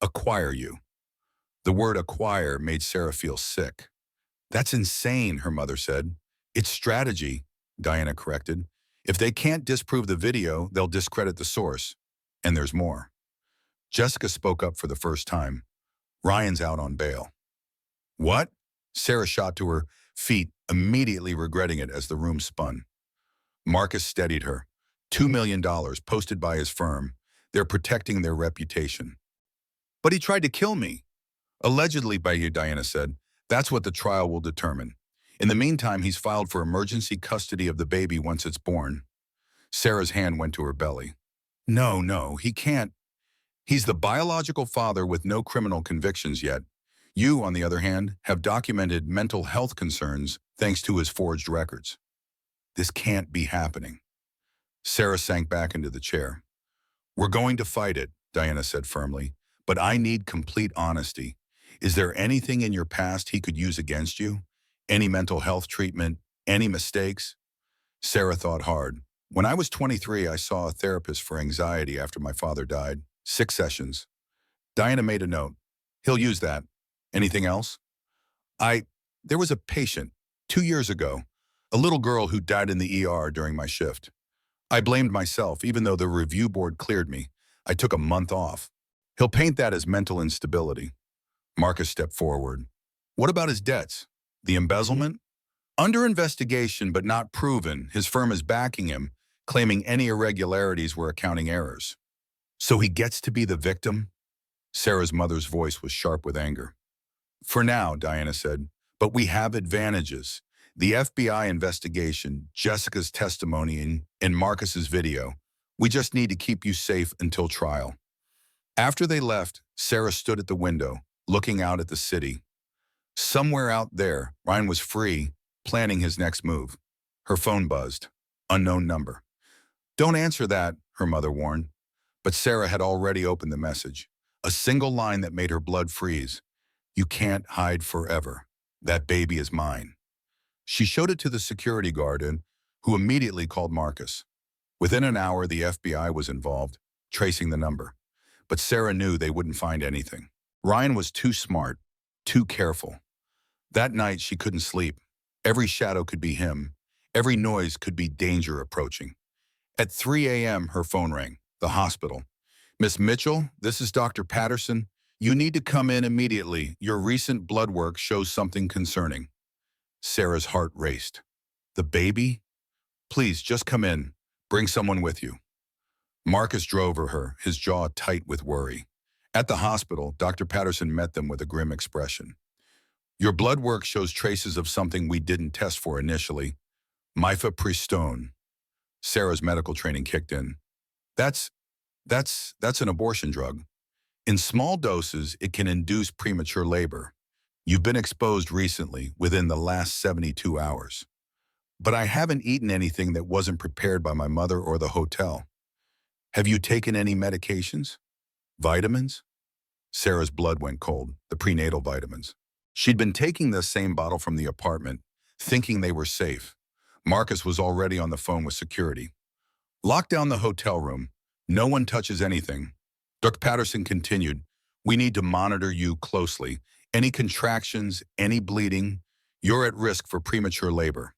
acquire you. The word acquire made Sarah feel sick. That's insane, her mother said. It's strategy, Diana corrected. If they can't disprove the video, they'll discredit the source. And there's more. Jessica spoke up for the first time. Ryan's out on bail. What? Sarah shot to her feet, immediately regretting it as the room spun. Marcus steadied her. $2 million posted by his firm. They're protecting their reputation. But he tried to kill me. Allegedly by you, Diana said. That's what the trial will determine. In the meantime, he's filed for emergency custody of the baby once it's born. Sarah's hand went to her belly. No, he can't. He's the biological father with no criminal convictions yet. You, on the other hand, have documented mental health concerns thanks to his forged records. This can't be happening. Sarah sank back into the chair. We're going to fight it, Diana said firmly, but I need complete honesty. Is there anything in your past he could use against you? Any mental health treatment? Any mistakes? Sarah thought hard. When I was 23, I saw a therapist for anxiety after my father died. 6 sessions. Diana made a note. He'll use that. Anything else? There was a patient, 2 years ago, a little girl who died in the ER during my shift. I blamed myself, even though the review board cleared me. I took a month off. He'll paint that as mental instability. Marcus stepped forward. What about his debts? The embezzlement? Under investigation but not proven, his firm is backing him, claiming any irregularities were accounting errors. So he gets to be the victim? Sarah's mother's voice was sharp with anger. For now, Diana said, but we have advantages. The FBI investigation, Jessica's testimony, and Marcus's video. We just need to keep you safe until trial. After they left, Sarah stood at the window, looking out at the city. Somewhere out there, Ryan was free, planning his next move. Her phone buzzed. Unknown number. Don't answer that, her mother warned. But Sarah had already opened the message. A single line that made her blood freeze. You can't hide forever. That baby is mine. She showed it to the security guard, who immediately called Marcus. Within an hour, the FBI was involved, tracing the number. But Sarah knew they wouldn't find anything. Ryan was too smart, too careful. That night, she couldn't sleep. Every shadow could be him. Every noise could be danger approaching. At 3 a.m., her phone rang. The hospital. Miss Mitchell, this is Dr. Patterson. You need to come in immediately. Your recent blood work shows something concerning. Sarah's heart raced. The baby? Please, just come in. Bring someone with you. Marcus drove her, his jaw tight with worry. At the hospital, Dr. Patterson met them with a grim expression. Your blood work shows traces of something we didn't test for initially. Mifepristone. Sarah's medical training kicked in. That's an abortion drug. In small doses, it can induce premature labor. You've been exposed recently, within the last 72 hours. But I haven't eaten anything that wasn't prepared by my mother or the hotel. Have you taken any medications? Vitamins? Sarah's blood went cold, the prenatal vitamins. She'd been taking the same bottle from the apartment, thinking they were safe. Marcus was already on the phone with security. Lock down the hotel room. No one touches anything. Dr. Patterson continued, we need to monitor you closely. Any contractions, any bleeding, you're at risk for premature labor.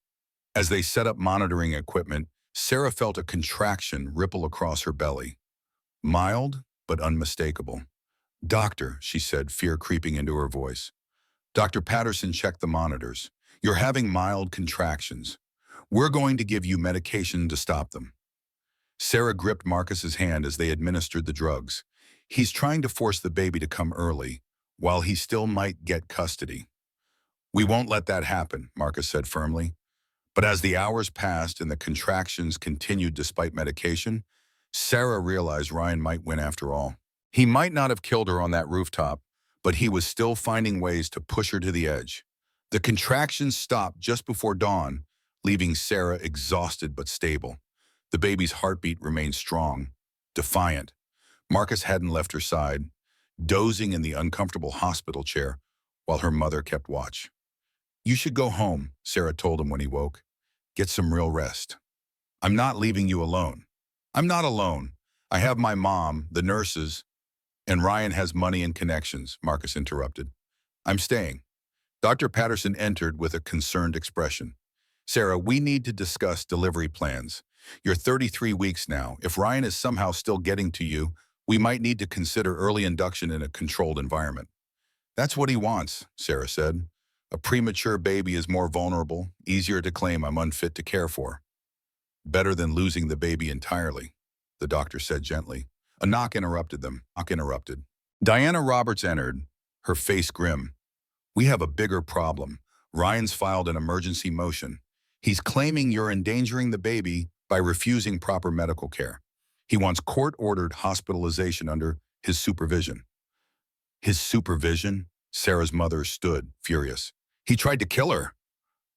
As they set up monitoring equipment, Sarah felt a contraction ripple across her belly. Mild, but unmistakable. "Doctor," she said, fear creeping into her voice. Dr. Patterson checked the monitors. "You're having mild contractions. We're going to give you medication to stop them." Sarah gripped Marcus's hand as they administered the drugs. "He's trying to force the baby to come early, while he still might get custody." "We won't let that happen," Marcus said firmly. But as the hours passed and the contractions continued despite medication, Sarah realized Ryan might win after all. He might not have killed her on that rooftop, but he was still finding ways to push her to the edge. The contractions stopped just before dawn, leaving Sarah exhausted but stable. The baby's heartbeat remained strong, defiant. Marcus hadn't left her side, dozing in the uncomfortable hospital chair while her mother kept watch. "You should go home," Sarah told him when he woke. "Get some real rest." "I'm not leaving you alone." "I'm not alone. I have my mom, the nurses, and Ryan has money and connections," Marcus interrupted. "I'm staying." Dr. Patterson entered with a concerned expression. "Sarah, we need to discuss delivery plans. You're 33 weeks now. If Ryan is somehow still getting to you, we might need to consider early induction in a controlled environment." "That's what he wants," Sarah said. "A premature baby is more vulnerable, easier to claim I'm unfit to care for." "Better than losing the baby entirely," the doctor said gently. A knock interrupted them. Diana Roberts entered, her face grim. "We have a bigger problem. Ryan's filed an emergency motion. He's claiming you're endangering the baby by refusing proper medical care. He wants court-ordered hospitalization under his supervision." "His supervision?" Sarah's mother stood, furious. "He tried to kill her."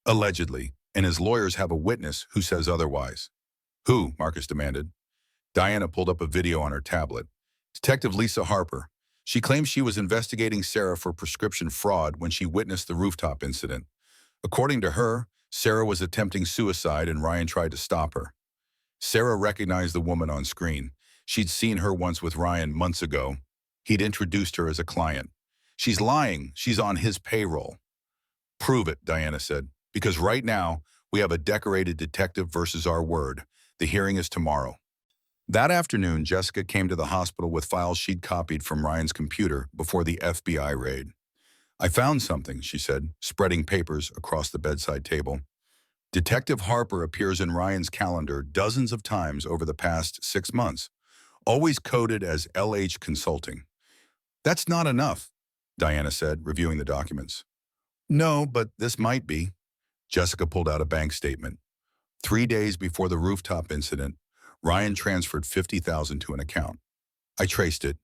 "Allegedly, and his lawyers have a witness who says otherwise." "Who?" Marcus demanded. Diana pulled up a video on her tablet. "Detective Lisa Harper. She claims she was investigating Sarah for prescription fraud when she witnessed the rooftop incident. According to her, Sarah was attempting suicide and Ryan tried to stop her." Sarah recognized the woman on screen. She'd seen her once with Ryan months ago. He'd introduced her as a client. "She's lying. She's on his payroll." "Prove it," Diana said, "because right now we have a decorated detective versus our word. The hearing is tomorrow." That afternoon, Jessica came to the hospital with files she'd copied from Ryan's computer before the FBI raid. "I found something," she said, spreading papers across the bedside table. "Detective Harper appears in Ryan's calendar dozens of times over the past 6 months, always coded as LH Consulting." "That's not enough," Diana said, reviewing the documents. "No, but this might be." Jessica pulled out a bank statement. 3 days before the rooftop incident, Ryan transferred $50,000 to an account. "I traced it.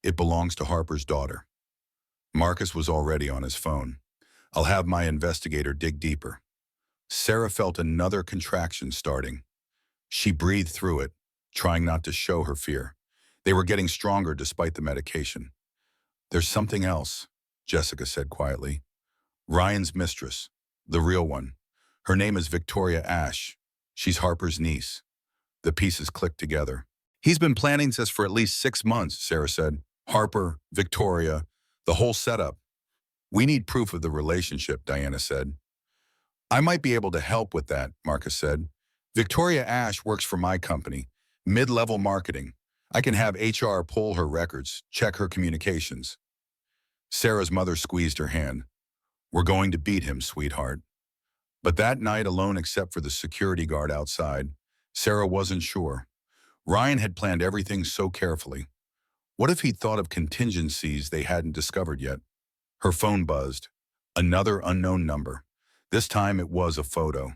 It belongs to Harper's daughter." Marcus was already on his phone. "I'll have my investigator dig deeper." Sarah felt another contraction starting. She breathed through it, trying not to show her fear. They were getting stronger despite the medication. "There's something else," Jessica said quietly. "Ryan's mistress, the real one. Her name is Victoria Ash. She's Harper's niece." The pieces clicked together. "He's been planning this for at least 6 months, Sarah said. "Harper, Victoria, the whole setup." "We need proof of the relationship," Diana said. "I might be able to help with that," Marcus said. "Victoria Ash works for my company, mid-level marketing. I can have HR pull her records, check her communications." Sarah's mother squeezed her hand. "We're going to beat him, sweetheart." But that night, alone except for the security guard outside, Sarah wasn't sure. Ryan had planned everything so carefully. What if he'd thought of contingencies they hadn't discovered yet? Her phone buzzed. Another unknown number. This time it was a photo.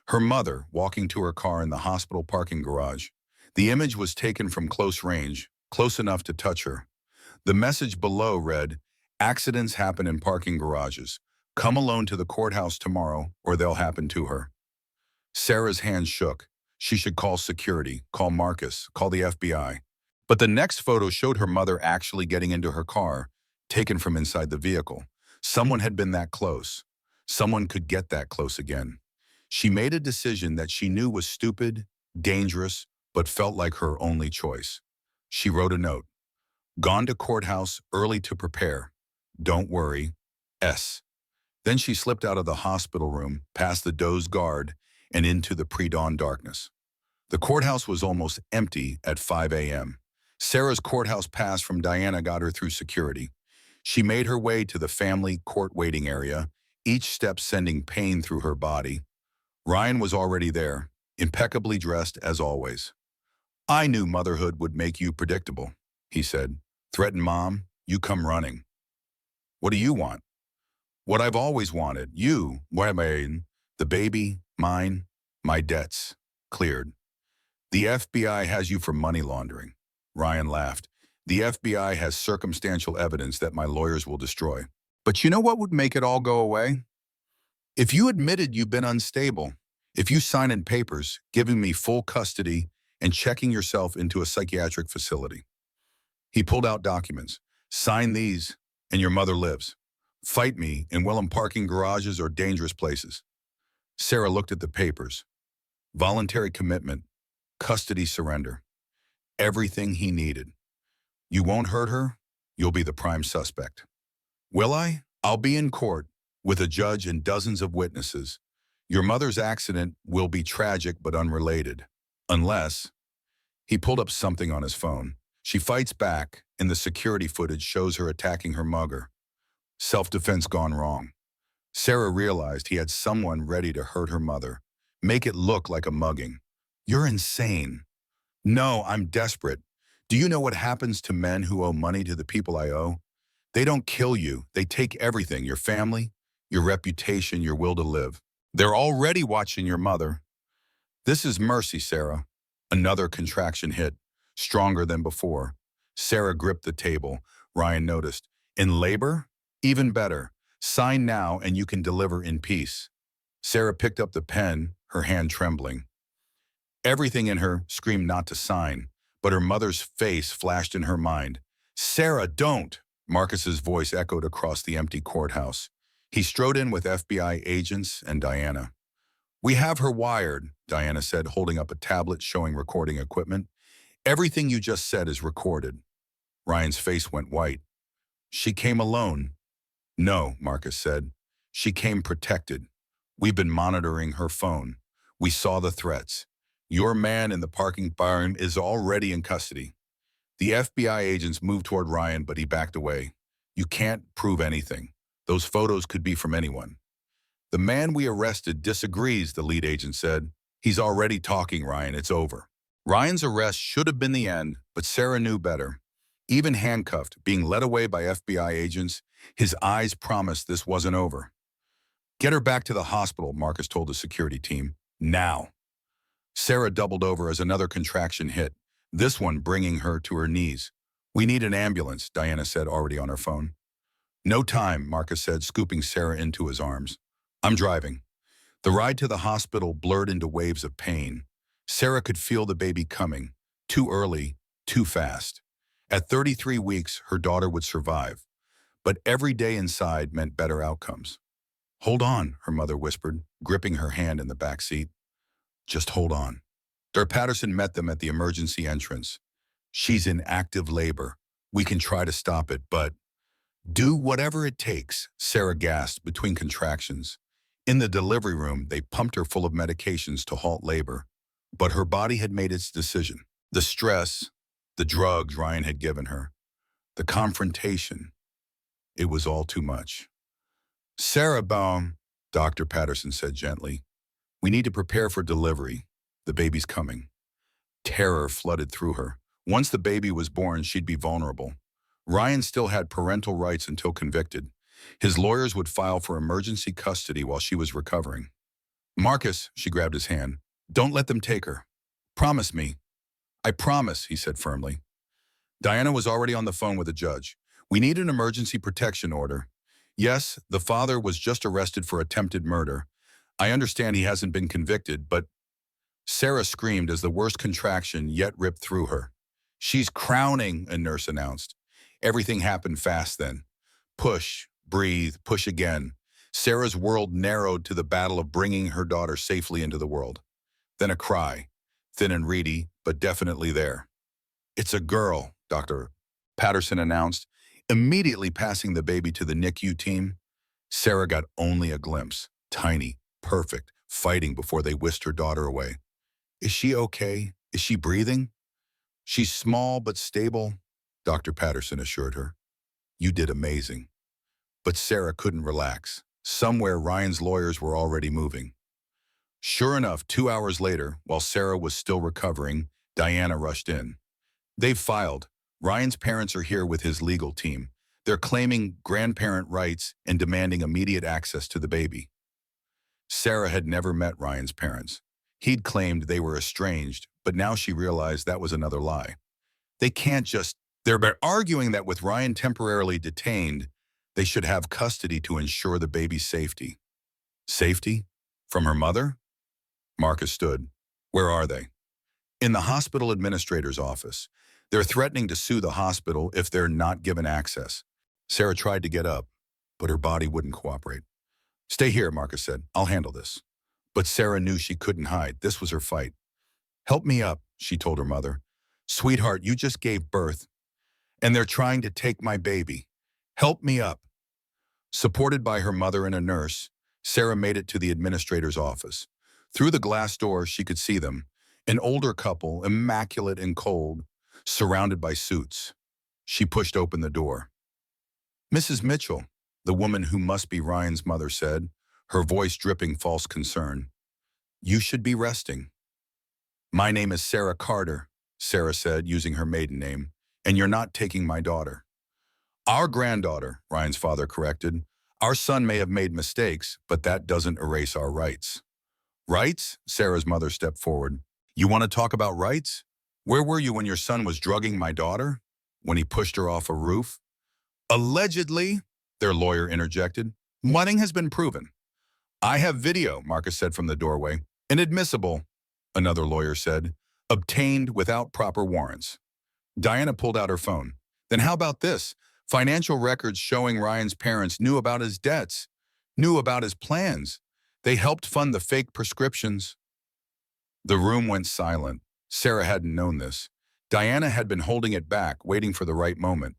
Her mother walking to her car in the hospital parking garage. The image was taken from close range, close enough to touch her. The message below read, "Accidents happen in parking garages. Come alone to the courthouse tomorrow or they'll happen to her." Sarah's hand shook. She should call security, call Marcus, call the FBI. But the next photo showed her mother actually getting into her car, taken from inside the vehicle. Someone had been that close. Someone could get that close again. She made a decision that she knew was stupid, dangerous, but felt like her only choice. She wrote a note. "Gone to courthouse early to prepare. Don't worry. S." Then she slipped out of the hospital room, past the dozed guard, and into the pre-dawn darkness. The courthouse was almost empty at 5 a.m. Sarah's courthouse pass from Diana got her through security. She made her way to the family court waiting area, each step sending pain through her body. Ryan was already there, impeccably dressed as always. "I knew motherhood would make you predictable," he said. "Threaten Mom, you come running. What do you want?" "What I've always wanted. You, the baby, mine, my debts, cleared." "The FBI has you for money laundering." Ryan laughed. "The FBI has circumstantial evidence that my lawyers will destroy. But you know what would make it all go away? If you admitted you've been unstable, if you sign in papers giving me full custody and checking yourself into a psychiatric facility." He pulled out documents. "Sign these, and your mother lives. Fight me in parking garages or dangerous places." Sarah looked at the papers. Voluntary commitment, custody surrender. Everything he needed. "You won't hurt her? You'll be the prime suspect." "Will I? I'll be in court with a judge and dozens of witnesses. Your mother's accident will be tragic but unrelated. Unless..." He pulled up something on his phone. She fights back, and the security footage shows her attacking her mugger. Self-defense gone wrong. Sarah realized he had someone ready to hurt her mother, make it look like a mugging. "You're insane." "No, I'm desperate. Do you know what happens to men who owe money to the people I owe? They don't kill you. They take everything, your family, your reputation, your will to live. They're already watching your mother." "This is mercy, Sarah." Another contraction hit, stronger than before. Sarah gripped the table. Ryan noticed. "In labor? Even better. Sign now and you can deliver in peace." Sarah picked up the pen, her hand trembling. Everything in her screamed not to sign, but her mother's face flashed in her mind. "Sarah, don't!" Marcus's voice echoed across the empty courthouse. He strode in with FBI agents and Diana. "We have her wired," Diana said, holding up a tablet showing recording equipment. "Everything you just said is recorded." Ryan's face went white. "She came alone." "No," Marcus said. "She came protected. We've been monitoring her phone. We saw the threats. Your man in the parking barn is already in custody." The FBI agents moved toward Ryan, but he backed away. "You can't prove anything. Those photos could be from anyone." "The man we arrested disagrees," the lead agent said. "He's already talking, Ryan. It's over." Ryan's arrest should have been the end, but Sarah knew better. Even handcuffed, being led away by FBI agents, his eyes promised this wasn't over. "Get her back to the hospital," Marcus told the security team. "Now." Sarah doubled over as another contraction hit, this one bringing her to her knees. "We need an ambulance," Diana said, already on her phone. "No time," Marcus said, scooping Sarah into his arms. "I'm driving." The ride to the hospital blurred into waves of pain. Sarah could feel the baby coming. Too early, too fast. At 33 weeks, her daughter would survive. But every day inside meant better outcomes. "Hold on," her mother whispered, gripping her hand in the back seat. "Just hold on." Dr. Patterson met them at the emergency entrance. "She's in active labor. We can try to stop it, but..." "Do whatever it takes," Sarah gasped between contractions. In the delivery room, they pumped her full of medications to halt labor. But her body had made its decision. The stress, the drugs Ryan had given her, the confrontation. It was all too much. "Sarah Baum," Dr. Patterson said gently. "We need to prepare for delivery. The baby's coming." Terror flooded through her. Once the baby was born, she'd be vulnerable. Ryan still had parental rights until convicted. His lawyers would file for emergency custody while she was recovering. "Marcus," she grabbed his hand, "don't let them take her. Promise me." "I promise," he said firmly. Diana was already on the phone with the judge. "We need an emergency protection order. Yes, the father was just arrested for attempted murder. I understand he hasn't been convicted, but..." Sarah screamed as the worst contraction yet ripped through her. "She's crowning," a nurse announced. Everything happened fast then. Push, breathe, push again. Sarah's world narrowed to the battle of bringing her daughter safely into the world. Then a cry, thin and reedy, but definitely there. "It's a girl," Dr. Patterson announced, immediately passing the baby to the NICU team. Sarah got only a glimpse. Tiny, perfect, fighting before they whisked her daughter away. Is she okay? Is she breathing? She's small but stable, Dr. Patterson assured her. You did amazing. But Sarah couldn't relax. Somewhere Ryan's lawyers were already moving. Sure enough, 2 hours later, while Sarah was still recovering, Diana rushed in. They've filed. Ryan's parents are here with his legal team. They're claiming grandparent rights and demanding immediate access to the baby. Sarah had never met Ryan's parents. He'd claimed they were estranged, but now she realized that was another lie. They can't just... They're arguing that with Ryan temporarily detained, they should have custody to ensure the baby's safety. Safety? From her mother? Marcus stood. Where are they? In the hospital administrator's office. They're threatening to sue the hospital if they're not given access. Sarah tried to get up, but her body wouldn't cooperate. Stay here, Marcus said. I'll handle this. But Sarah knew she couldn't hide. This was her fight. Help me up, she told her mother. Sweetheart, you just gave birth, and they're trying to take my baby. Help me up. Supported by her mother and a nurse, Sarah made it to the administrator's office. Through the glass door, she could see them, an older couple, immaculate and cold, surrounded by suits. She pushed open the door. Mrs. Mitchell, the woman who must be Ryan's mother said, her voice dripping false concern. You should be resting. My name is Sarah Carter, Sarah said, using her maiden name, and you're not taking my daughter. Our granddaughter, Ryan's father corrected. Our son may have made mistakes, but that doesn't erase our rights. Rights? Sarah's mother stepped forward. You want to talk about rights? Where were you when your son was drugging my daughter? When he pushed her off a roof? Allegedly, their lawyer interjected. Nothing has been proven. I have video, Marcus said from the doorway. Inadmissible, another lawyer said. Obtained without proper warrants. Diana pulled out her phone. Then how about this? Financial records showing Ryan's parents knew about his debts, knew about his plans. They helped fund the fake prescriptions. The room went silent. Sarah hadn't known this. Diana had been holding it back, waiting for the right moment.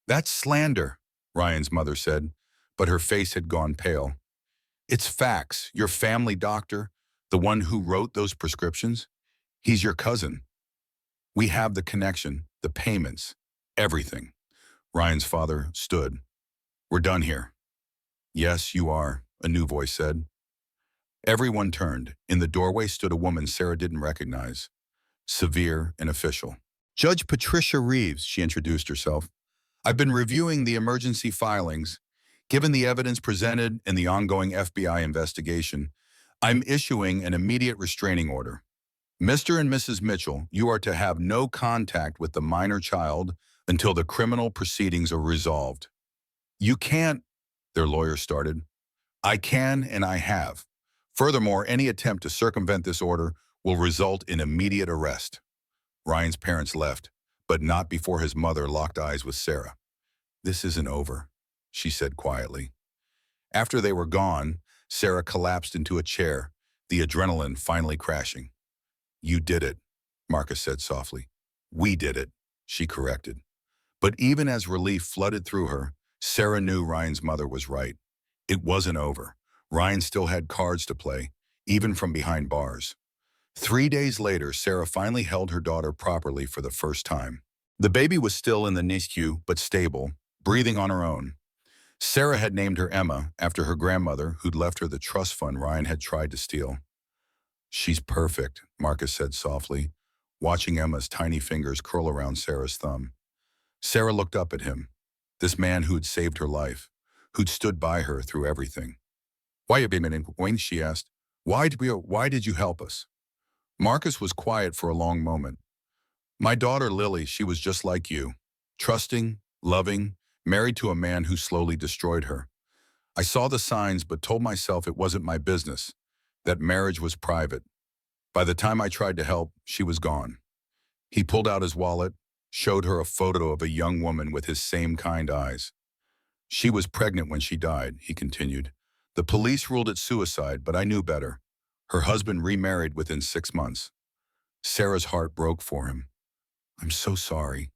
That's slander, Ryan's mother said, but her face had gone pale. It's facts. Your family doctor, the one who wrote those prescriptions, he's your cousin. We have the connection, the payments, everything. Ryan's father stood. We're done here. Yes, you are, a new voice said. Everyone turned. In the doorway stood a woman Sarah didn't recognize. Severe and official. Judge Patricia Reeves, she introduced herself. I've been reviewing the emergency filings. Given the evidence presented in the ongoing FBI investigation, I'm issuing an immediate restraining order. Mr. and Mrs. Mitchell, you are to have no contact with the minor child until the criminal proceedings are resolved. You can't, their lawyer started. I can and I have. Furthermore, any attempt to circumvent this order will result in immediate arrest. Ryan's parents left, but not before his mother locked eyes with Sarah. This isn't over, she said quietly. After they were gone, Sarah collapsed into a chair, the adrenaline finally crashing. You did it, Marcus said softly. We did it, she corrected. But even as relief flooded through her, Sarah knew Ryan's mother was right. It wasn't over. Ryan still had cards to play, even from behind bars. 3 days later, Sarah finally held her daughter properly for the first time. The baby was still in the NICU, but stable, breathing on her own. Sarah had named her Emma after her grandmother, who'd left her the trust fund Ryan had tried to steal. She's perfect, Marcus said softly, watching Emma's tiny fingers curl around Sarah's thumb. Sarah looked up at him, this man who'd saved her life, who'd stood by her through everything. Why have you been in Wayne? She asked. Why did you help us? Marcus was quiet for a long moment. My daughter Lily, she was just like you, trusting, loving, married to a man who slowly destroyed her. I saw the signs but told myself it wasn't my business, that marriage was private. By the time I tried to help, she was gone. He pulled out his wallet, showed her a photo of a young woman with his same kind eyes. She was pregnant when she died, he continued. The police ruled it suicide, but I knew better. Her husband remarried within 6 months. Sarah's heart broke for him. I'm so sorry.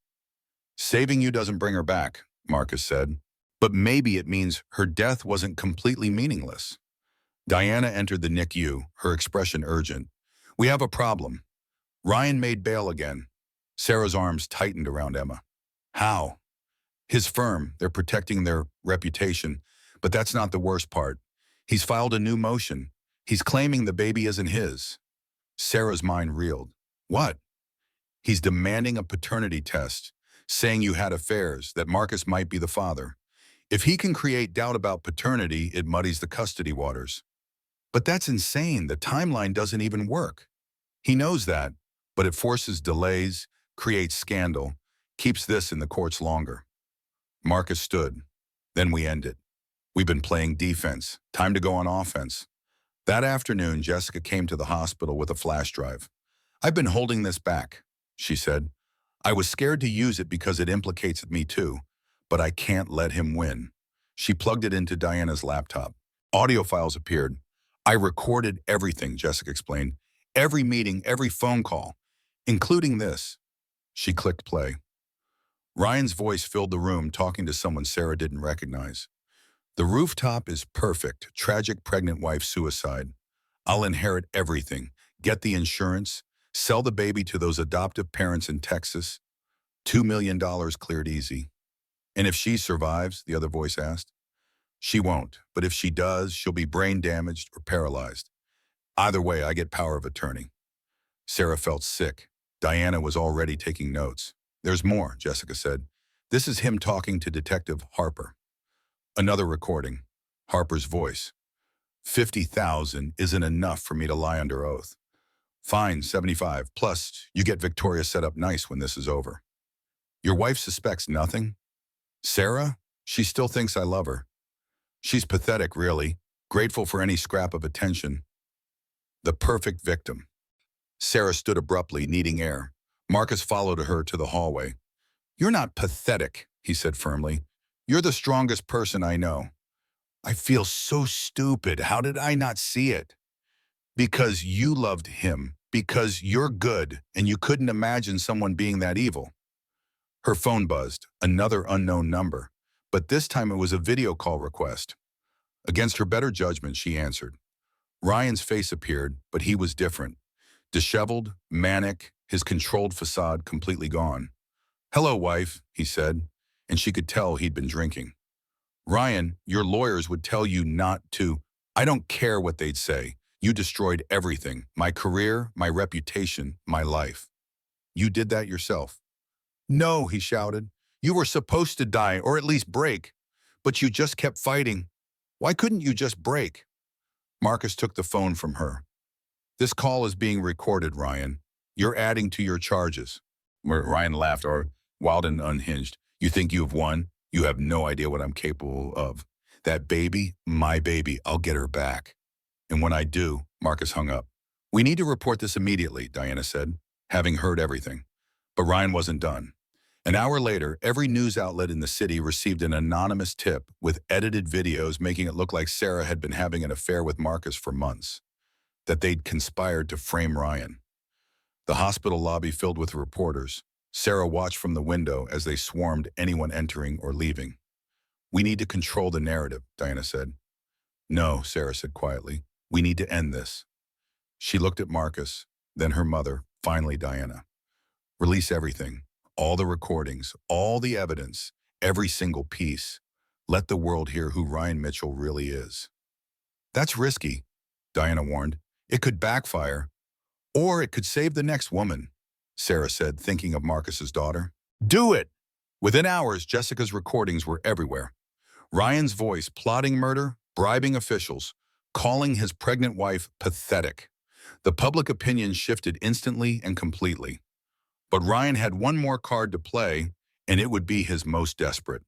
Saving you doesn't bring her back, Marcus said. But maybe it means her death wasn't completely meaningless. Diana entered the NICU, her expression urgent. We have a problem. Ryan made bail again. Sarah's arms tightened around Emma. How? His firm, they're protecting their reputation. But that's not the worst part. He's filed a new motion. He's claiming the baby isn't his. Sarah's mind reeled. What? He's demanding a paternity test, saying you had affairs, that Marcus might be the father. If he can create doubt about paternity, it muddies the custody waters. But that's insane. The timeline doesn't even work. He knows that, but it forces delays, creates scandal, keeps this in the courts longer. Marcus stood. Then we end it. We've been playing defense. Time to go on offense. That afternoon, Jessica came to the hospital with a flash drive. I've been holding this back, she said. I was scared to use it because it implicates me too, but I can't let him win. She plugged it into Diana's laptop. Audio files appeared. I recorded everything, Jessica explained. Every meeting, every phone call, including this. She clicked play. Ryan's voice filled the room, talking to someone Sarah didn't recognize. The rooftop is perfect. Tragic pregnant wife suicide. I'll inherit everything. Get the insurance. Sell the baby to those adoptive parents in Texas. $2 million cleared easy. And if she survives, the other voice asked. She won't, but if she does, she'll be brain damaged or paralyzed. Either way, I get power of attorney. Sarah felt sick. Diana was already taking notes. There's more, Jessica said. This is him talking to Detective Harper. Another recording. Harper's voice. 50,000 isn't enough for me to lie under oath. Fine, 75. Plus, you get Victoria set up nice when this is over. Your wife suspects nothing? Sarah? She still thinks I love her. She's pathetic, really. Grateful for any scrap of attention. The perfect victim. Sarah stood abruptly, needing air. Marcus followed her to the hallway. You're not pathetic, he said firmly. You're the strongest person I know. I feel so stupid. How did I not see it? Because you loved him. Because you're good, and you couldn't imagine someone being that evil. Her phone buzzed, another unknown number, but this time it was a video call request. Against her better judgment, she answered. Ryan's face appeared, but he was different. Disheveled, manic, his controlled facade completely gone. Hello, wife, he said, and she could tell he'd been drinking. Ryan, your lawyers would tell you not to. I don't care what they'd say. You destroyed everything. My career, my reputation, my life. You did that yourself. No, he shouted. You were supposed to die, or at least break. But you just kept fighting. Why couldn't you just break? Marcus took the phone from her. This call is being recorded, Ryan. You're adding to your charges. Ryan laughed, wild and unhinged. You think you have won? You have no idea what I'm capable of. That baby, my baby, I'll get her back. And when I do, Marcus hung up. We need to report this immediately, Diana said, having heard everything. But Ryan wasn't done. An hour later, every news outlet in the city received an anonymous tip with edited videos making it look like Sarah had been having an affair with Marcus for months, that they'd conspired to frame Ryan. The hospital lobby filled with reporters. Sarah watched from the window as they swarmed anyone entering or leaving. We need to control the narrative, Diana said. No, Sarah said quietly. We need to end this. She looked at Marcus, then her mother, finally Diana. Release everything, all the recordings, all the evidence, every single piece. Let the world hear who Ryan Mitchell really is. That's risky, Diana warned. It could backfire, or it could save the next woman, Sarah said, thinking of Marcus's daughter. Do it! Within hours, Jessica's recordings were everywhere. Ryan's voice plotting murder, bribing officials, calling his pregnant wife pathetic. The public opinion shifted instantly and completely. But Ryan had one more card to play, and it would be his most desperate.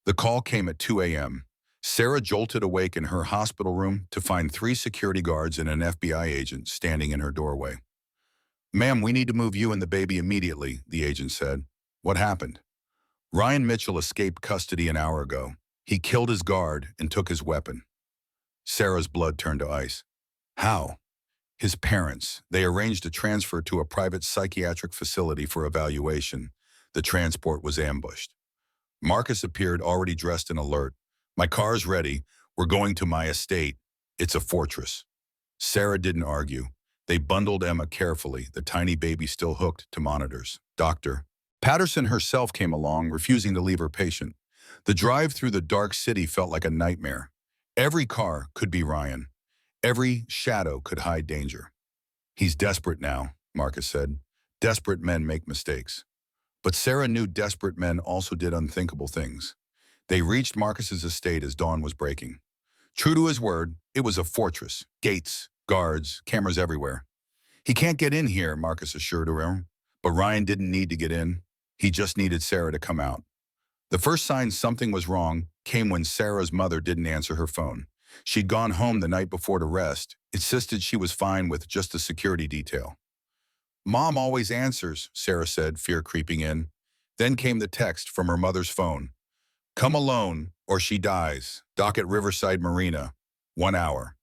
The call came at 2 a.m. Sarah jolted awake in her hospital room to find 3 security guards and an FBI agent standing in her doorway. Ma'am, we need to move you and the baby immediately, the agent said. What happened? Ryan Mitchell escaped custody an hour ago. He killed his guard and took his weapon. Sarah's blood turned to ice. How? His parents. They arranged a transfer to a private psychiatric facility for evaluation. The transport was ambushed. Marcus appeared already dressed and alert. My car's ready. We're going to my estate. It's a fortress. Sarah didn't argue. They bundled Emma carefully, the tiny baby still hooked to monitors. Doctor Patterson herself came along, refusing to leave her patient. The drive through the dark city felt like a nightmare. Every car could be Ryan. Every shadow could hide danger. He's desperate now, Marcus said. Desperate men make mistakes. But Sarah knew desperate men also did unthinkable things. They reached Marcus's estate as dawn was breaking. True to his word, it was a fortress. Gates, guards, cameras everywhere. He can't get in here, Marcus assured her. But Ryan didn't need to get in. He just needed Sarah to come out. The first sign something was wrong came when Sarah's mother didn't answer her phone. She'd gone home the night before to rest, insisted she was fine with just a security detail. Mom always answers, Sarah said, fear creeping in. Then came the text from her mother's phone. Come alone, or she dies. Dock at Riverside Marina. 1 hour.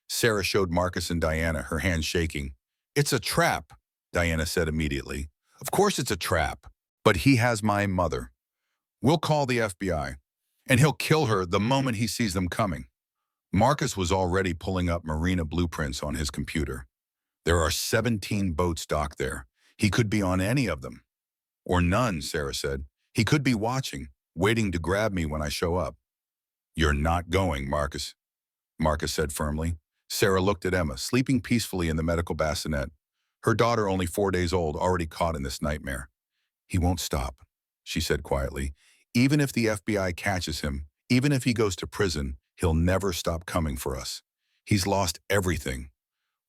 Sarah showed Marcus and Diana, her hands shaking. It's a trap, Diana said immediately. Of course it's a trap, but he has my mother. We'll call the FBI, and he'll kill her the moment he sees them coming. Marcus was already pulling up marina blueprints on his computer. There are 17 boats docked there. He could be on any of them. Or none, Sarah said. He could be watching, waiting to grab me when I show up. You're not going, Marcus said firmly. Sarah looked at Emma, sleeping peacefully in the medical bassinet. Her daughter, only 4 days old, already caught in this nightmare. He won't stop, she said quietly. Even if the FBI catches him, even if he goes to prison, he'll never stop coming for us. He's lost everything.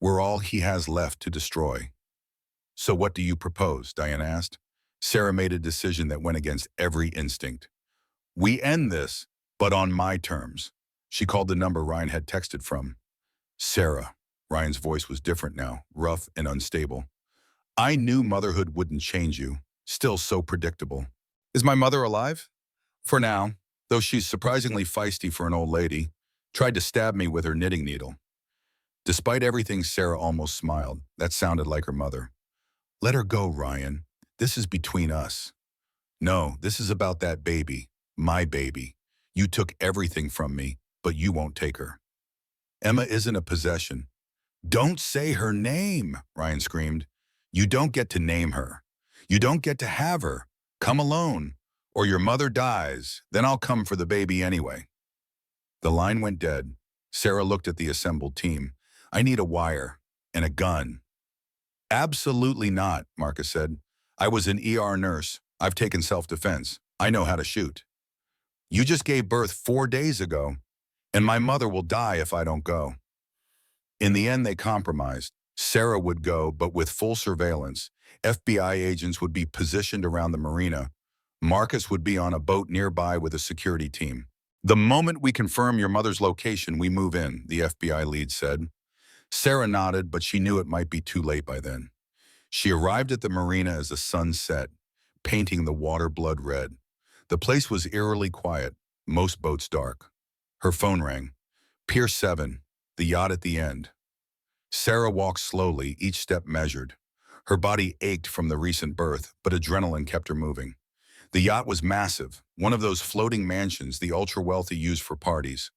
We're all he has left to destroy. So what do you propose? Diana asked. Sarah made a decision that went against every instinct. We end this, but on my terms. She called the number Ryan had texted from. Sarah. Ryan's voice was different now, rough and unstable. I knew motherhood wouldn't change you. Still so predictable. Is my mother alive? For now, though she's surprisingly feisty for an old lady. Tried to stab me with her knitting needle. Despite everything, Sarah almost smiled. That sounded like her mother. Let her go, Ryan. This is between us. No, this is about that baby. My baby. You took everything from me, but you won't take her. Emma isn't a possession. Don't say her name, Ryan screamed. You don't get to name her. You don't get to have her. Come alone, or your mother dies. Then I'll come for the baby anyway. The line went dead. Sarah looked at the assembled team. I need a wire and a gun. Absolutely not, Marcus said. I was an ER nurse. I've taken self-defense. I know how to shoot. You just gave birth 4 days ago, and my mother will die if I don't go. In the end, they compromised. Sarah would go, but with full surveillance. FBI agents would be positioned around the marina. Marcus would be on a boat nearby with a security team. The moment we confirm your mother's location, we move in, the FBI lead said. Sarah nodded, but she knew it might be too late by then. She arrived at the marina as the sun set, painting the water blood red. The place was eerily quiet, most boats dark. Her phone rang. Pier 7, the yacht at the end. Sarah walked slowly, each step measured. Her body ached from the recent birth, but adrenaline kept her moving. The yacht was massive, one of those floating mansions the ultra-wealthy use for parties.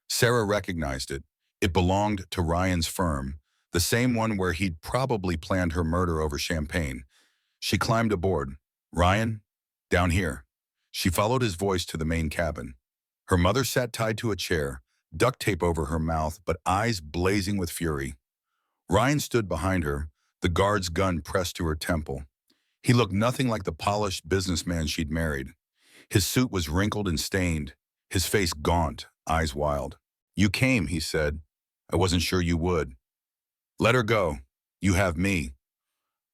Sarah recognized it. It belonged to Ryan's firm, the same one where he'd probably planned her murder over champagne. She climbed aboard. Ryan? Down here. She followed his voice to the main cabin. Her mother sat tied to a chair, duct tape over her mouth, but eyes blazing with fury. Ryan stood behind her, the guard's gun pressed to her temple. He looked nothing like the polished businessman she'd married. His suit was wrinkled and stained, his face gaunt, eyes wild. You came, he said. I wasn't sure you would. Let her go. You have me.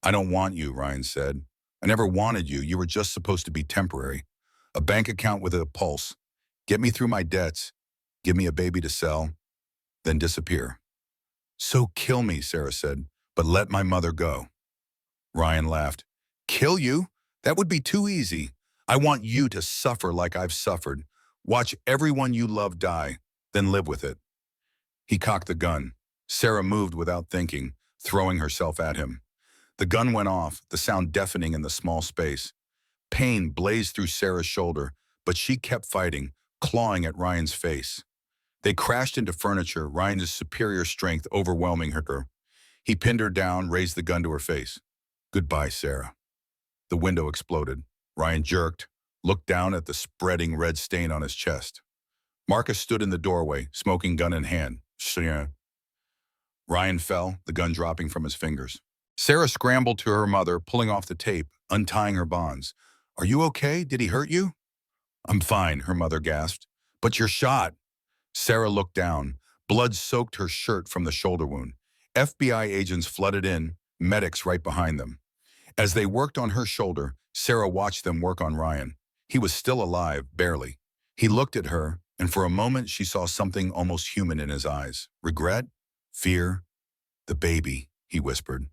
I don't want you, Ryan said. I never wanted you. You were just supposed to be temporary. A bank account with a pulse. Get me through my debts. Give me a baby to sell. Then disappear. So kill me, Sarah said, but let my mother go. Ryan laughed. Kill you? That would be too easy. I want you to suffer like I've suffered. Watch everyone you love die, then live with it. He cocked the gun. Sarah moved without thinking, throwing herself at him. The gun went off, the sound deafening in the small space. Pain blazed through Sarah's shoulder, but she kept fighting, clawing at Ryan's face. They crashed into furniture, Ryan's superior strength overwhelming her. He pinned her down, raised the gun to her face. Goodbye, Sarah. The window exploded. Ryan jerked, looked down at the spreading red stain on his chest. Marcus stood in the doorway, smoking gun in hand. Ryan fell, the gun dropping from his fingers. Sarah scrambled to her mother, pulling off the tape, untying her bonds. Are you okay? Did he hurt you? I'm fine, her mother gasped. But you're shot. Sarah looked down. Blood soaked her shirt from the shoulder wound. FBI agents flooded in, medics right behind them. As they worked on her shoulder, Sarah watched them work on Ryan. He was still alive, barely. He looked at her, and for a moment she saw something almost human in his eyes. Regret? Fear? The baby, he whispered.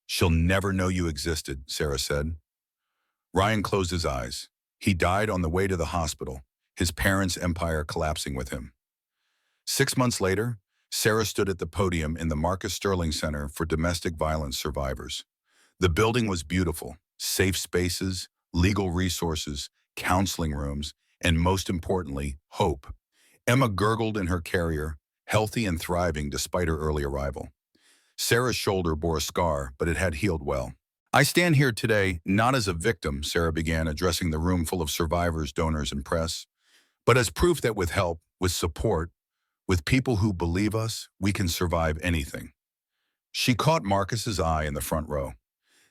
She'll never know you existed, Sarah said. Ryan closed his eyes. He died on the way to the hospital, his parents' empire collapsing with him. 6 months later, Sarah stood at the podium in the Marcus Sterling Center for Domestic Violence Survivors. The building was beautiful, safe spaces, legal resources, counseling rooms, and most importantly, hope. Emma gurgled in her carrier, healthy and thriving despite her early arrival. Sarah's shoulder bore a scar, but it had healed well. I stand here today not as a victim, Sarah began, addressing the room full of survivors, donors, and press, but as proof that with help, with support, with people who believe us, we can survive anything. She caught Marcus's eye in the front row.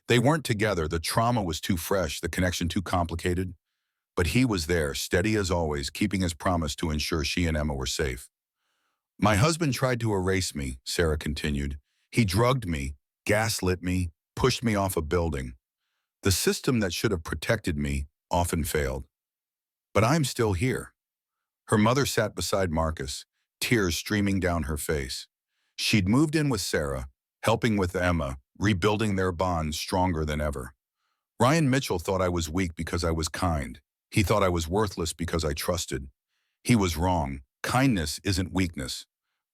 They weren't together, the trauma was too fresh, the connection too complicated, but he was there, steady as always, keeping his promise to ensure she and Emma were safe. My husband tried to erase me, Sarah continued. He drugged me, gaslit me, pushed me off a building. The system that should have protected me often failed. But I'm still here. Her mother sat beside Marcus, tears streaming down her face. She'd moved in with Sarah, helping with Emma, rebuilding their bond stronger than ever. Ryan Mitchell thought I was weak because I was kind. He thought I was worthless because I trusted. He was wrong. Kindness isn't weakness.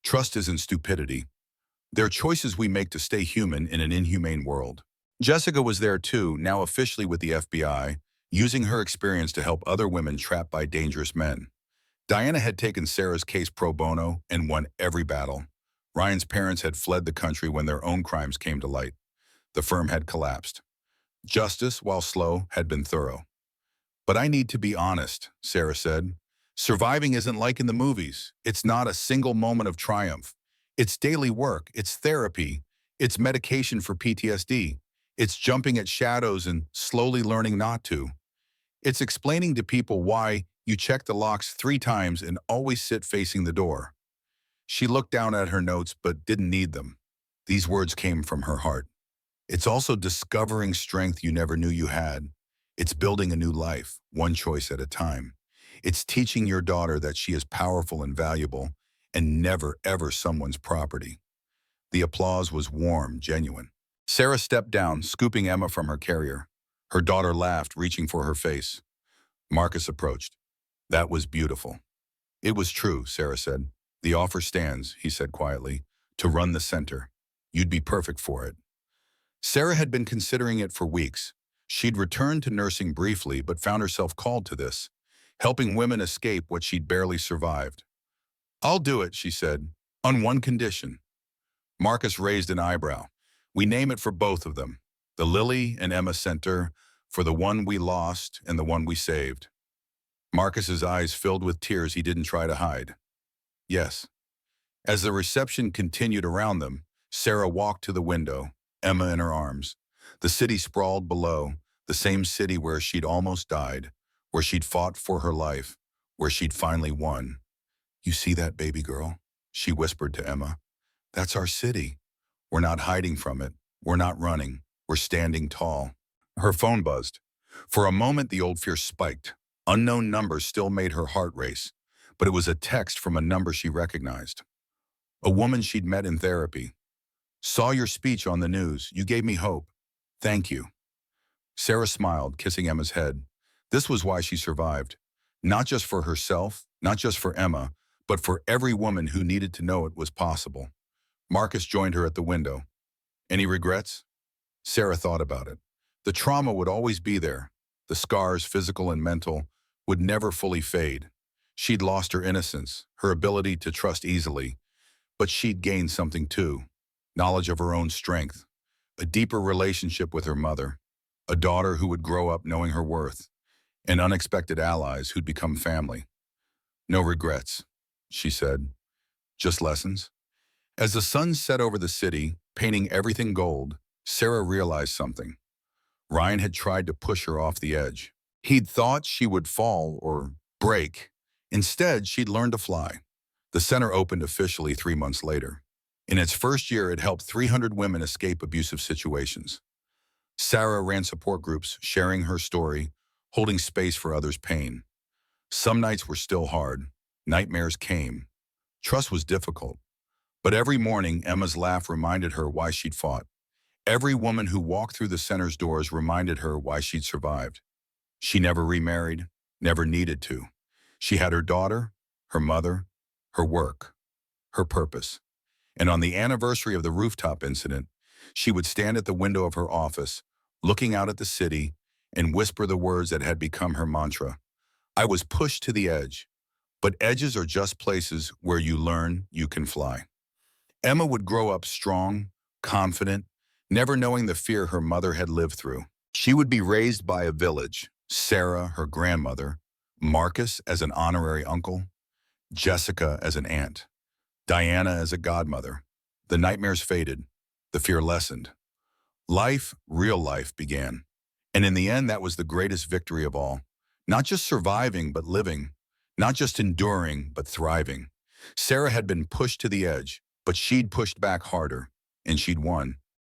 Trust isn't stupidity. They're choices we make to stay human in an inhumane world. Jessica was there too, now officially with the FBI, using her experience to help other women trapped by dangerous men. Diana had taken Sarah's case pro bono and won every battle. Ryan's parents had fled the country when their own crimes came to light. The firm had collapsed. Justice, while slow, had been thorough. But I need to be honest, Sarah said. Surviving isn't like in the movies. It's not a single moment of triumph. It's daily work, it's therapy, it's medication for PTSD, it's jumping at shadows and slowly learning not to. It's explaining to people why you check the locks 3 times and always sit facing the door. She looked down at her notes but didn't need them. These words came from her heart. It's also discovering strength you never knew you had. It's building a new life, one choice at a time. It's teaching your daughter that she is powerful and valuable, and never, ever someone's property. The applause was warm, genuine. Sarah stepped down, scooping Emma from her carrier. Her daughter laughed, reaching for her face. Marcus approached. That was beautiful. It was true, Sarah said. The offer stands, he said quietly, to run the center. You'd be perfect for it. Sarah had been considering it for weeks. She'd returned to nursing briefly, but found herself called to this, helping women escape what she'd barely survived. I'll do it, she said, on one condition. Marcus raised an eyebrow. We name it for both of them, the Lily and Emma Center, for the one we lost and the one we saved. Marcus's eyes filled with tears he didn't try to hide. Yes. As the reception continued around them, Sarah walked to the window, Emma in her arms. The city sprawled below, the same city where she'd almost died, where she'd fought for her life, where she'd finally won. You see that, baby girl? She whispered to Emma. That's our city. We're not hiding from it. We're not running. We're standing tall. Her phone buzzed. For a moment, the old fear spiked. Unknown numbers still made her heart race, but it was a text from a number she recognized. A woman she'd met in therapy. Saw your speech on the news. You gave me hope. Thank you. Sarah smiled, kissing Emma's head. This was why she survived. Not just for herself, not just for Emma, but for every woman who needed to know it was possible. Marcus joined her at the window. Any regrets? Sarah thought about it. The trauma would always be there. The scars, physical and mental, would never fully fade. She'd lost her innocence, her ability to trust easily, but she'd gained something too. Knowledge of her own strength, a deeper relationship with her mother, a daughter who would grow up knowing her worth, and unexpected allies who'd become family. No regrets, she said, just lessons. As the sun set over the city, painting everything gold, Sarah realized something. Ryan had tried to push her off the edge. He'd thought she would fall or break. Instead, she'd learned to fly. The center opened officially 3 months later. In its first year, it helped 300 women escape abusive situations. Sarah ran support groups, sharing her story, holding space for others' pain. Some nights were still hard. Nightmares came. Trust was difficult. But every morning, Emma's laugh reminded her why she'd fought. Every woman who walked through the center's doors reminded her why she'd survived. She never remarried, never needed to. She had her daughter, her mother, her work, her purpose. And on the anniversary of the rooftop incident, she would stand at the window of her office, looking out at the city, and whisper the words that had become her mantra. I was pushed to the edge, but edges are just places where you learn you can fly. Emma would grow up strong, confident, never knowing the fear her mother had lived through. She would be raised by a village, Sarah, her grandmother, Marcus as an honorary uncle, Jessica as an aunt, Diana as a godmother. The nightmares faded, the fear lessened. Life, real life, began. And in the end, that was the greatest victory of all. Not just surviving, but living. Not just enduring, but thriving. Sarah had been pushed to the edge, but she'd pushed back harder, and she'd won.